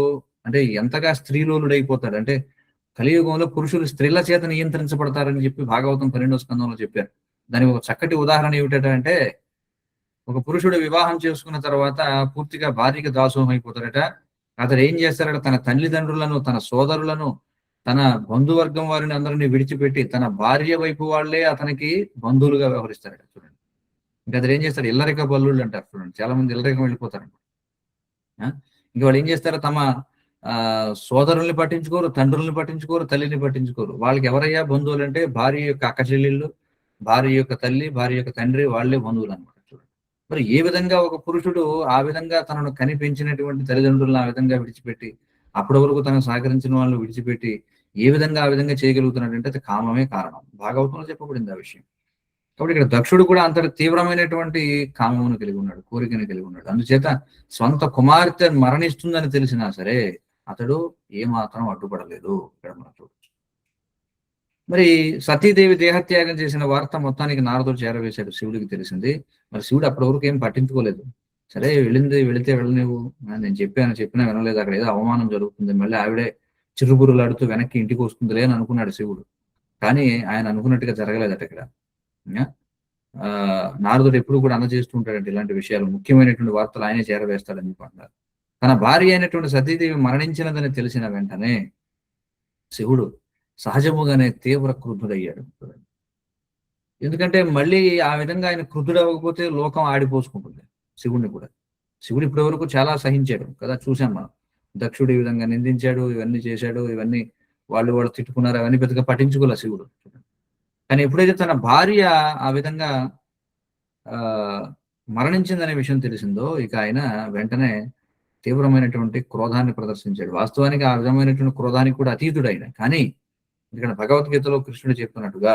అంటే ఎంతగా స్త్రీలోలుడైపోతాడు అంటే కలియుగంలో పురుషులు స్త్రీల చేత నియంత్రించబడతారని చెప్పి భాగవతం 12వ స్కందంలో చెప్పారు. దానికి ఒక చక్కటి ఉదాహరణ ఏమిటంటే, ఒక పురుషుడు వివాహం చేసుకున్న తర్వాత పూర్తిగా భార్యకి దాసోహం అయిపోతాడట. అతడు ఏం చేస్తాడట, తన తల్లిదండ్రులను, తన సోదరులను, తన బంధువర్గం వారిని అందరినీ విడిచిపెట్టి తన భార్య వైపు వాళ్ళే అతనికి బంధువులుగా వ్యవహరిస్తారట. చూడండి, ఇంకా అతడు ఏం చేస్తాడు, ఇల్లరిక బల్లుళ్ళు అంటారు చూడండి, చాలా మంది ఇల్లరికం వెళ్ళిపోతారు. ఇంకా వాళ్ళు ఏం చేస్తారో తమ సోదరుల్ని పట్టించుకోరు, తండ్రుల్ని పట్టించుకోరు, తల్లిని పట్టించుకోరు. వాళ్ళకి ఎవరయ్యా బంధువులు అంటే భార్య యొక్క అక్క చెల్లెళ్ళు, భార్య యొక్క తల్లి, భార్య యొక్క తండ్రి, వాళ్ళే బంధువులు అనమాట. చూడండి, మరి ఏ విధంగా ఒక పురుషుడు ఆ విధంగా తనను కనిపించినటువంటి తల్లిదండ్రులను ఆ విధంగా విడిచిపెట్టి, అప్పటి వరకు తనకు సహకరించిన వాళ్ళని విడిచిపెట్టి ఏ విధంగా ఆ విధంగా చేయగలుగుతున్నాడంటే అది కామమే కారణం. భాగవతంలో చెప్పబడింది ఆ విషయం. కాబట్టి ఇక్కడ దక్షుడు కూడా అంతటి తీవ్రమైనటువంటి కామమును కలిగి ఉన్నాడు, కోరికను కలిగి ఉన్నాడు. అందుచేత స్వంత కుమార్తె మరణిస్తుందని తెలిసినా సరే అతడు ఏమాత్రం అడ్డుపడలేదు. ఇక్కడ మనం చూడొచ్చు. మరి సతీదేవి దేహత్యాగం చేసిన వార్త మొత్తానికి నారదుడు చేరవేశాడు. శివుడికి తెలిసింది. మరి శివుడు అప్పటి వరకు ఏం పట్టించుకోలేదు. సరే వెళితే వెళ్ళనివ్వు, నేను చెప్పినా వినలేదు, అక్కడ ఏదో అవమానం జరుగుతుంది, మళ్ళీ ఆవిడే చిరుబురులాడుతూ వెనక్కి ఇంటికి వస్తుందిలే అని అనుకున్నాడు శివుడు. కానీ ఆయన అనుకున్నట్టుగా జరగలేదట. ఇక్కడ నారదుడు ఎప్పుడు కూడా అందజేస్తూ ఉంటాడంటే ఇలాంటి విషయాలు, ముఖ్యమైనటువంటి వార్తలు ఆయనే చేరవేస్తాడని అంటారు. తన భార్య అయినటువంటి సతీదేవి మరణించినదని తెలిసిన వెంటనే శివుడు సహజముగానే తీవ్ర క్రుద్ధుడయ్యాడు. ఎందుకంటే మళ్ళీ ఆ విధంగా ఆయన క్రుద్ధుడవ్వకపోతే లోకం ఆడిపోసుకుంటుంది శివుడిని కూడా. శివుడు ఇప్పటి వరకు చాలా సహించాడు కదా, చూసాం మనం. దక్షుడు ఈ విధంగా నిందించాడు, ఇవన్నీ చేశాడు, ఇవన్నీ వాళ్ళు తిట్టుకున్నారు, అవన్నీ పెద్దగా పట్టించుకోలే శివుడు. కానీ ఎప్పుడైతే తన భార్య ఆ విధంగా మరణించిందనే విషయం తెలిసిందో ఇక ఆయన వెంటనే తీవ్రమైనటువంటి క్రోధాన్ని ప్రదర్శించాడు. వాస్తవానికి ఆ విధమైనటువంటి క్రోధానికి కూడా అతీతుడైన. కానీ ఇక్కడ భగవద్గీతలో కృష్ణుడు చెప్తున్నట్టుగా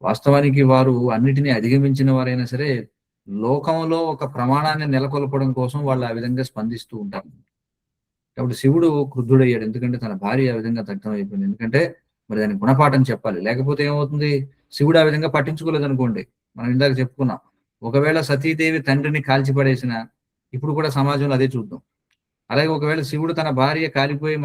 వాస్తవానికి వారు అన్నిటినీ అధిగమించిన వారైనా సరే లోకంలో ఒక ప్రమాణాన్ని నెలకొల్పడం కోసం వాళ్ళు ఆ విధంగా స్పందిస్తూ ఉంటారు. కాబట్టి శివుడు క్రుద్ధుడయ్యాడు, ఎందుకంటే తన భార్య ఆ విధంగా దగ్ధం అయిపోయింది. ఎందుకంటే మరి దానికి గుణపాఠం చెప్పాలి, లేకపోతే ఏమవుతుంది, శివుడు ఆ విధంగా పట్టించుకోలేదు అనుకోండి. మనం ఇందాక చెప్పుకున్నాం, ఒకవేళ సతీదేవి తండ్రిని కాల్చిపడేసిన ఇప్పుడు కూడా సమాజంలో అదే చూద్దాం. అలాగే ఒకవేళ శివుడు తన భార్య కాలిపోయి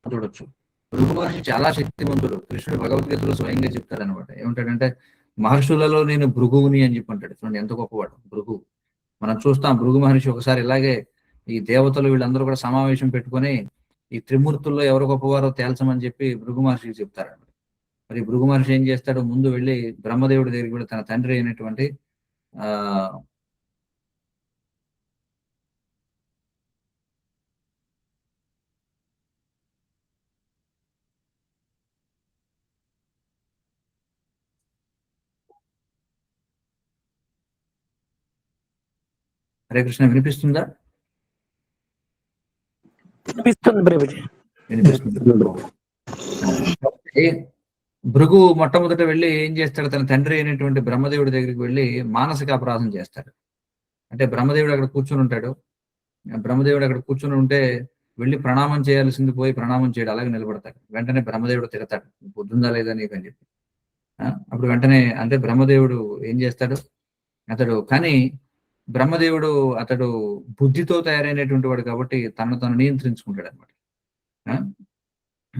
చూడొచ్చు. భృగు మహర్షి చాలా శక్తివంతుడు. కృష్ణుడు భగవద్గీతలో స్వయంగా చెప్తాడు అనమాట. ఏమంటాడంటే, మహర్షులలో నేను భృగువుని అని చెప్పి అంటాడు. చూడండి ఎంత గొప్పవాడు భృగు. మనం చూస్తాం భృగు మహర్షి ఒకసారి ఇలాగే ఈ దేవతలు వీళ్ళందరూ కూడా సమావేశం పెట్టుకొని ఈ త్రిమూర్తుల్లో ఎవరు గొప్పవారో తేల్చమని చెప్పి భృగు మహర్షికి చెప్తారన్నమాట. మరి భృగు మహర్షి ఏం చేస్తాడు, ముందు వెళ్ళి బ్రహ్మదేవుడి దగ్గరికి కూడా తన తండ్రి అయినటువంటి హరే కృష్ణ వినిపిస్తుందా? భృగు మొట్టమొదట వెళ్ళి ఏం చేస్తాడు, తన తండ్రి అయినటువంటి బ్రహ్మదేవుడి దగ్గరికి వెళ్ళి మానసిక అపరాధం చేస్తాడు. అంటే బ్రహ్మదేవుడు అక్కడ కూర్చుని ఉంటాడు. బ్రహ్మదేవుడు అక్కడ కూర్చుని ఉంటే వెళ్ళి ప్రణామం చేయాల్సింది పోయి ప్రణామం చేయడం, అలాగే నిలబడతాడు. వెంటనే బ్రహ్మదేవుడు తిడతాడు, పొద్దుందా లేదా నీకు అని చెప్పి. అప్పుడు వెంటనే అంటే బ్రహ్మదేవుడు ఏం చేస్తాడు, కానీ బ్రహ్మదేవుడు అతడు బుద్ధితో తయారైనటువంటి వాడు కాబట్టి తను నియంత్రించుకుంటాడు అనమాట.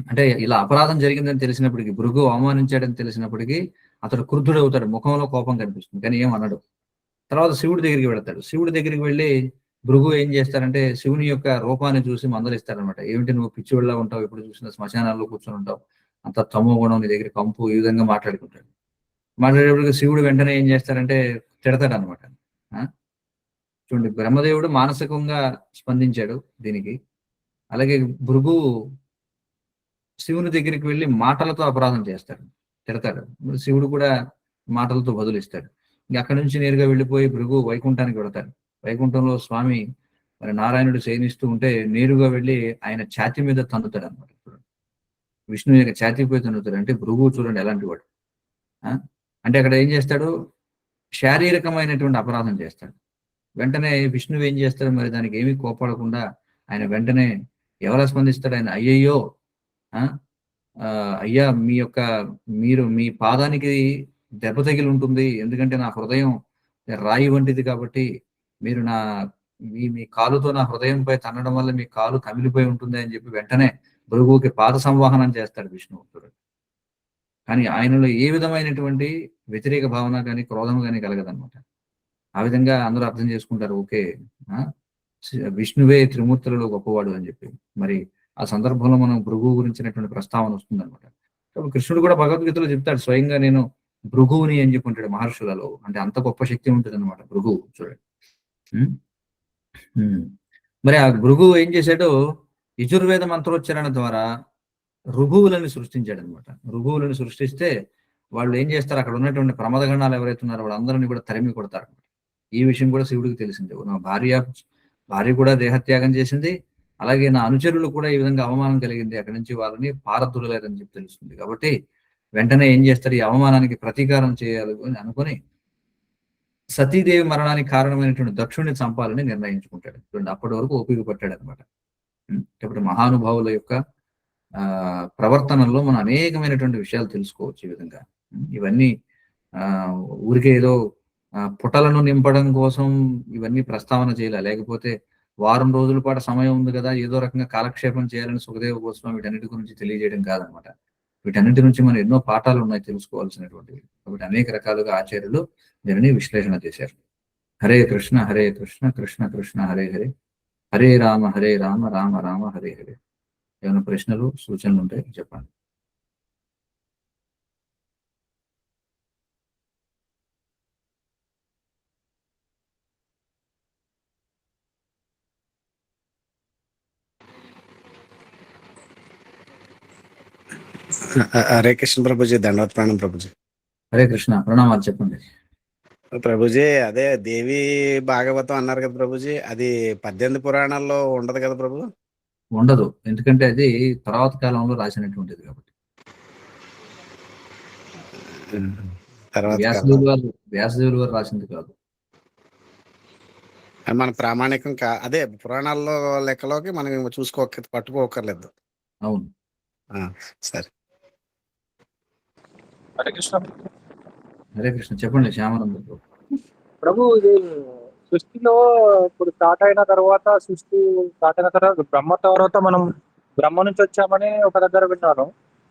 అంటే ఇలా అపరాధం జరిగిందని తెలిసినప్పటికీ, భృగు అవమానించాడని తెలిసినప్పటికీ అతడు క్రుద్ధుడు అవుతాడు, ముఖంలో కోపం కనిపిస్తుంది, కానీ ఏమన్నాడు. తర్వాత శివుడి దగ్గరికి వెళతాడు. శివుడి దగ్గరికి వెళ్ళి భృగు ఏం చేస్తారంటే శివుని యొక్క రూపాన్ని చూసి మందలిస్తారనమాట. ఏమిటి నువ్వు పిచ్చివాళ్ళ ఉంటావు, ఎప్పుడు చూసినా శ్మశానాల్లో కూర్చొని ఉంటావు, అంత తమో గుణం నీ దగ్గర, కంపు, ఈ విధంగా మాట్లాడుకుంటాడు. మాట్లాడేటప్పుడు శివుడు వెంటనే ఏం చేస్తారంటే తిడతాడు అనమాట. చూడండి, బ్రహ్మదేవుడు మానసికంగా స్పందించాడు దీనికి. అలాగే భృగు శివుని దగ్గరికి వెళ్ళి మాటలతో అపరాధం చేస్తాడు, తిడతాడు. శివుడు కూడా మాటలతో బదులిస్తాడు. ఇంకా అక్కడి నుంచి నేరుగా వెళ్ళిపోయి భృగు వైకుంఠానికి వెళతాడు. వైకుంఠంలో స్వామి మరి నారాయణుడు శయనిస్తూ ఉంటే నేరుగా వెళ్ళి ఆయన ఛాతీ మీద తన్నుతాడు అనమాట. విష్ణువు యొక్క ఛాతీపై తన్నుతాడు. అంటే భృగు చూడండి ఎలాంటి వాడు. అంటే అక్కడ ఏం చేస్తాడు, శారీరకమైనటువంటి అపరాధం చేస్తాడు. వెంటనే విష్ణువు ఏం చేస్తాడు, మరి దానికి ఏమీ కోపడకుండా ఆయన వెంటనే ఎవరా స్పందిస్తాడు, ఆయన అయ్యయ్యో అయ్యా మీ పాదానికి దెబ్బ తగిలి ఉంటుంది, ఎందుకంటే నా హృదయం రాయి వంటిది కాబట్టి మీరు మీ కాలుతో నా హృదయంపై తన్నడం వల్ల మీ కాలు కమిలిపోయి ఉంటుంది అని చెప్పి వెంటనే భృగువుకి పాద సంవాహనం చేస్తాడు విష్ణుభక్తుడు. కానీ ఆయనలో ఏ విధమైనటువంటి వ్యతిరేక భావన కానీ క్రోధం కానీ కలగదనమాట. ఆ విధంగా అందరూ అర్థం చేసుకుంటారు, ఓకే విష్ణువే త్రిమూర్తులలో గొప్పవాడు అని చెప్పి. మరి ఆ సందర్భంలో మనం భృగువు గురించినటువంటి ప్రస్తావన వస్తుందన్నమాట. కాబట్టి కృష్ణుడు కూడా భగవద్గీతలో చెప్తాడు, స్వయంగా నేను భృగువుని అని చెప్పుకుంటాడు మహర్షులలో. అంటే అంత గొప్ప శక్తి ఉంటుంది అనమాట భృగువు. చూడండి, మరి ఆ భృగువు ఏం చేశాడు, యజుర్వేద మంత్రోచ్చరణ ద్వారా ఋభువులను సృష్టించాడు అనమాట. ఋభువులను సృష్టిస్తే వాళ్ళు ఏం చేస్తారు, అక్కడ ఉన్నటువంటి ప్రమదగణాలు ఎవరైతే ఉన్నారో వాళ్ళందరినీ కూడా తరిమి కొడతారు. ఈ విషయం కూడా శివుడికి తెలిసిందే. నా భార్య కూడా దేహత్యాగం చేసింది, అలాగే నా అనుచరులు కూడా ఈ విధంగా అవమానం కలిగింది, అక్కడి నుంచి వాళ్ళని పారద్దులేరని చెప్పి తెలుస్తుంది. కాబట్టి వెంటనే ఏం చేస్తారు, ఈ అవమానానికి ప్రతీకారం చేయాలి అని అనుకుని సతీదేవి మరణానికి కారణమైనటువంటి దక్షుణ్ణి చంపాలని నిర్ణయించుకుంటాడు. చూడండి, అప్పటి వరకు ఓపిక పట్టాడు అనమాట. కాబట్టి మహానుభావుల యొక్క ప్రవర్తనలో మనం అనేకమైనటువంటి విషయాలు తెలుసుకోవచ్చు. ఈ విధంగా ఇవన్నీ ఊరికే ఏదో పుటలను నింపడం కోసం ఇవన్నీ ప్రస్తావన చేయాలి, లేకపోతే వారం రోజుల పాటు సమయం ఉంది కదా ఏదో రకంగా కాలక్షేపం చేయాలని సుఖదేవ గోస్వామి వీటన్నిటి గురించి తెలియజేయడం కాదనమాట. వీటన్నిటి నుంచి మనం ఎన్నో పాఠాలు ఉన్నాయి తెలుసుకోవాల్సినటువంటివి. కాబట్టి అనేక రకాలుగా ఆచార్యులు దీనిని విశ్లేషణ చేశారు. హరే కృష్ణ కృష్ణ కృష్ణ హరే హరే, హరే రామ రామ రామ హరే హరే. ఏమైనా ప్రశ్నలు సూచనలు ఉంటాయి చెప్పండి. హరే కృష్ణ ప్రభుజీ, దండవత్ ప్రణం ప్రభుజీ. హరే కృష్ణ, ప్రణామాలు చెప్పండి. ప్రభుజీ, అదే దేవి భాగవతం అన్నారు కదా ప్రభుజీ, అది 18 పురాణాల్లో ఉండదు కదా ప్రభు? ఉండదు, ఎందుకంటే అది తర్వాత కాలంలో రాసినటువంటిది కాబట్టి. వ్యాసదేవులు వారు రాసింది కాదు. మన ప్రామాణికం అదే పురాణాల్లో లెక్కలోకి మనం పట్టుకోకర్లేదు. అవును, సరే. హరే కృష్ణ. హరే కృష్ణ, చెప్పండి శ్యామానంద ప్రభు. ఇది సృష్టిలో ఇప్పుడు స్టార్ట్ అయిన తర్వాత బ్రహ్మ తర్వాత మనం బ్రహ్మ నుంచి వచ్చామని ఒక దగ్గర విన్నాను.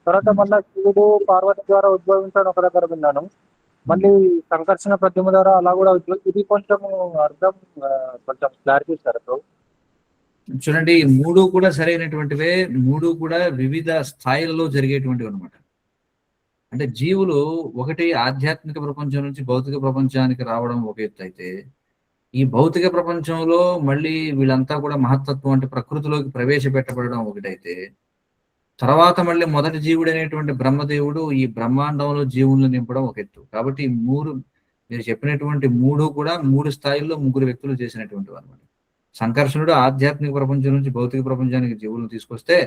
తర్వాత మళ్ళీ శివుడు పార్వతి ద్వారా ఉద్భవించాలని ఒక దగ్గర విన్నాను. మళ్ళీ సంకర్షణ ప్రతిమ ద్వారా అలా కూడా ఇది కొంచెం అర్థం కొంచెం క్లారిటీ ఇస్తారు ప్రభు. చూడండి, ఈ మూడు కూడా సరైనటువంటివే. మూడు కూడా వివిధ స్థాయిలలో జరిగేటువంటివి అనమాట. అంటే జీవులు ఒకటి ఆధ్యాత్మిక ప్రపంచం నుంచి భౌతిక ప్రపంచానికి రావడం ఒక ఎత్తు అయితే, ఈ భౌతిక ప్రపంచంలో మళ్ళీ వీళ్ళంతా కూడా మహత్తత్వం అంటే ప్రకృతిలోకి ప్రవేశపెట్టబడడం ఒకటైతే, తర్వాత మళ్ళీ మొదటి జీవుడు అనేటువంటి బ్రహ్మదేవుడు ఈ బ్రహ్మాండంలో జీవులను నింపడం ఒక ఎత్తు. కాబట్టి ఈ మూడు మీరు చెప్పినటువంటి మూడు కూడా 3 స్థాయిల్లో 3 వ్యక్తులు చేసినటువంటివి అనమాట. సంకర్షణుడు ఆధ్యాత్మిక ప్రపంచం నుంచి భౌతిక ప్రపంచానికి జీవులను తీసుకొస్తే,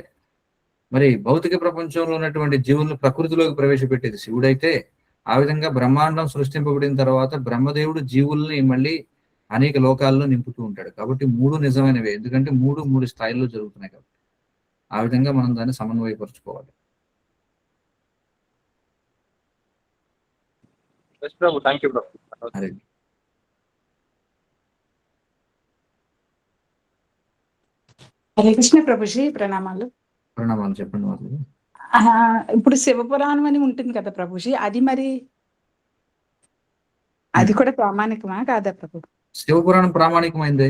మరి భౌతిక ప్రపంచంలో ఉన్నటువంటి జీవులను ప్రకృతిలోకి ప్రవేశపెట్టేది శివుడైతే, ఆ విధంగా బ్రహ్మాండం సృష్టింపబడిన తర్వాత బ్రహ్మదేవుడు జీవుల్ని మళ్ళీ అనేక లోకాల్లో నింపుతూ ఉంటాడు. కాబట్టి 3 నిజమైనవే, ఎందుకంటే 3 స్థాయిల్లో జరుగుతున్నాయి కాబట్టి. ఆ విధంగా మనం దాన్ని సమన్వయపరుచుకోవాలి. Thank you. హరే కృష్ణ ప్రభుజీ, ప్రణామాలు. ప్రణామాలు చెప్పండి వాళ్ళు. ఇప్పుడు శివపురాణం అని ఉంటుంది కదా ప్రభుజీ, అది మరి అది కూడా ప్రామాణికమా కాదా ప్రభు? శివపురాణం ప్రామాణికమైందే,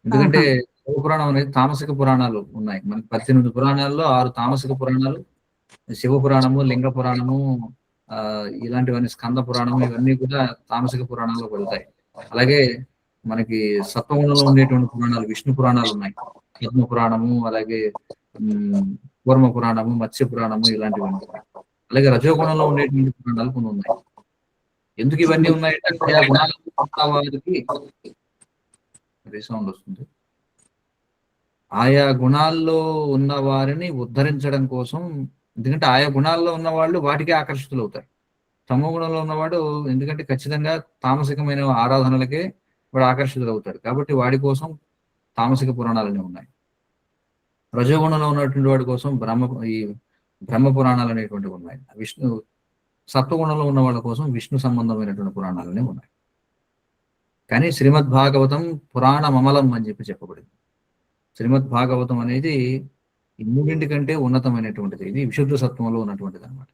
ఎందుకంటే శివపురాణం అనేది తామసిక పురాణాలు ఉన్నాయి. మనకి 18 పురాణాల్లో 6 తామసిక పురాణాలు, శివ పురాణము, లింగ పురాణము, ఇలాంటివన్నీ స్కంద పురాణము, ఇవన్నీ కూడా తామసిక పురాణాల్లో పడతాయి. అలాగే మనకి సత్వగుణంలో ఉండేటువంటి పురాణాలు విష్ణు పురాణాలు ఉన్నాయి. పద్మ పురాణము, అలాగే కూర్మ పురాణము, మత్స్య పురాణము, ఇలాంటివి ఉన్నాయి. అలాగే రజోగుణంలో ఉండేటువంటి పురాణాలు కొన్ని ఉన్నాయి. ఎందుకు ఇవన్నీ ఉన్నాయంటే ఆయా గుణాలు వారికి సౌండ్ వస్తుంది. ఆయా గుణాల్లో ఉన్న వారిని ఉద్ధరించడం కోసం, ఎందుకంటే ఆయా గుణాల్లో ఉన్న వాళ్ళు వాటికి ఆకర్షితులు అవుతారు. తమో గుణంలో ఉన్నవాడు ఎందుకంటే ఖచ్చితంగా తామసికమైన ఆరాధనలకే వాడు ఆకర్షితులు అవుతాడు. కాబట్టి వాడి కోసం తామసిక పురాణాలనే ఉన్నాయి. రజోగుణంలో ఉన్నటువంటి వాడి కోసం బ్రహ్మ పురాణాలు అనేటువంటివి ఉన్నాయి. సత్వగుణంలో ఉన్న వాళ్ళ కోసం విష్ణు సంబంధమైనటువంటి పురాణాలనే ఉన్నాయి. కానీ శ్రీమద్ భాగవతం పురాణమమలం అని చెప్పబడింది. శ్రీమద్ భాగవతం అనేది ఈ మూడింటికంటే ఉన్నతమైనటువంటిది. ఇది విశుద్ధ సత్వంలో ఉన్నటువంటిది అనమాట.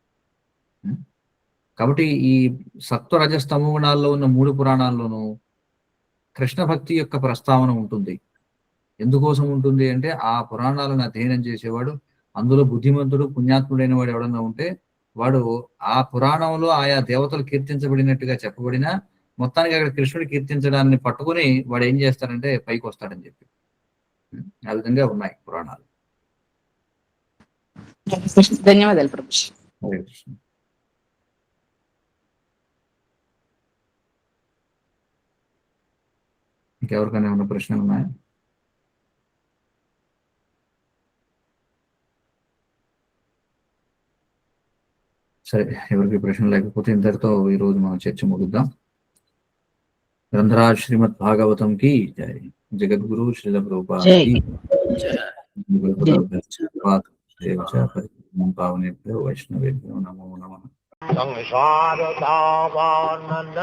కాబట్టి ఈ సత్వ రజస్తమో గుణాల్లో ఉన్న 3 పురాణాల్లోనూ కృష్ణ భక్తి యొక్క ప్రస్తావన ఉంటుంది. ఎందుకోసం ఉంటుంది అంటే ఆ పురాణాలను అధ్యయనం చేసేవాడు, అందులో బుద్ధిమంతుడు పుణ్యాత్ముడైన వాడు ఎవడన్నా ఉంటే వాడు ఆ పురాణంలో ఆయా దేవతలు కీర్తించబడినట్టుగా చెప్పబడినా మొత్తానికి అక్కడ కృష్ణుడు కీర్తించడాన్ని పట్టుకుని వాడు ఏం చేస్తాడంటే పైకి వస్తాడని చెప్పి ఆ విధంగా ఉన్నాయి పురాణాలు. ధన్యవాదాలు ప్రభుజీ. హరే కృష్ణ. ఇంకెవరికైనా ఏమైనా ప్రశ్నలు ఉన్నాయా? సరే, ఎవరికి ప్రశ్న లేకపోతే ఇంతటితో ఈ రోజు మనం చర్చ ముగిద్దాం. గ్రంథరాజ్ శ్రీమద్ భాగవతం కి జై. జగద్గురు శ్రీల ప్రభుపాద కి పావనేభ్యో వైష్ణవేభ్యో నమో నమః. సంసార దావానలిరలోకా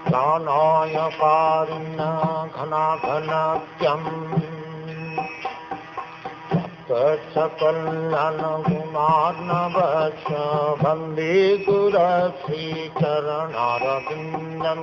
ప్రాణాయ కారుణ ఘనాఘనత్యం సకల్యాణ గుణార్ణవశ వందే గురు శ్రీ చరణారవిందం.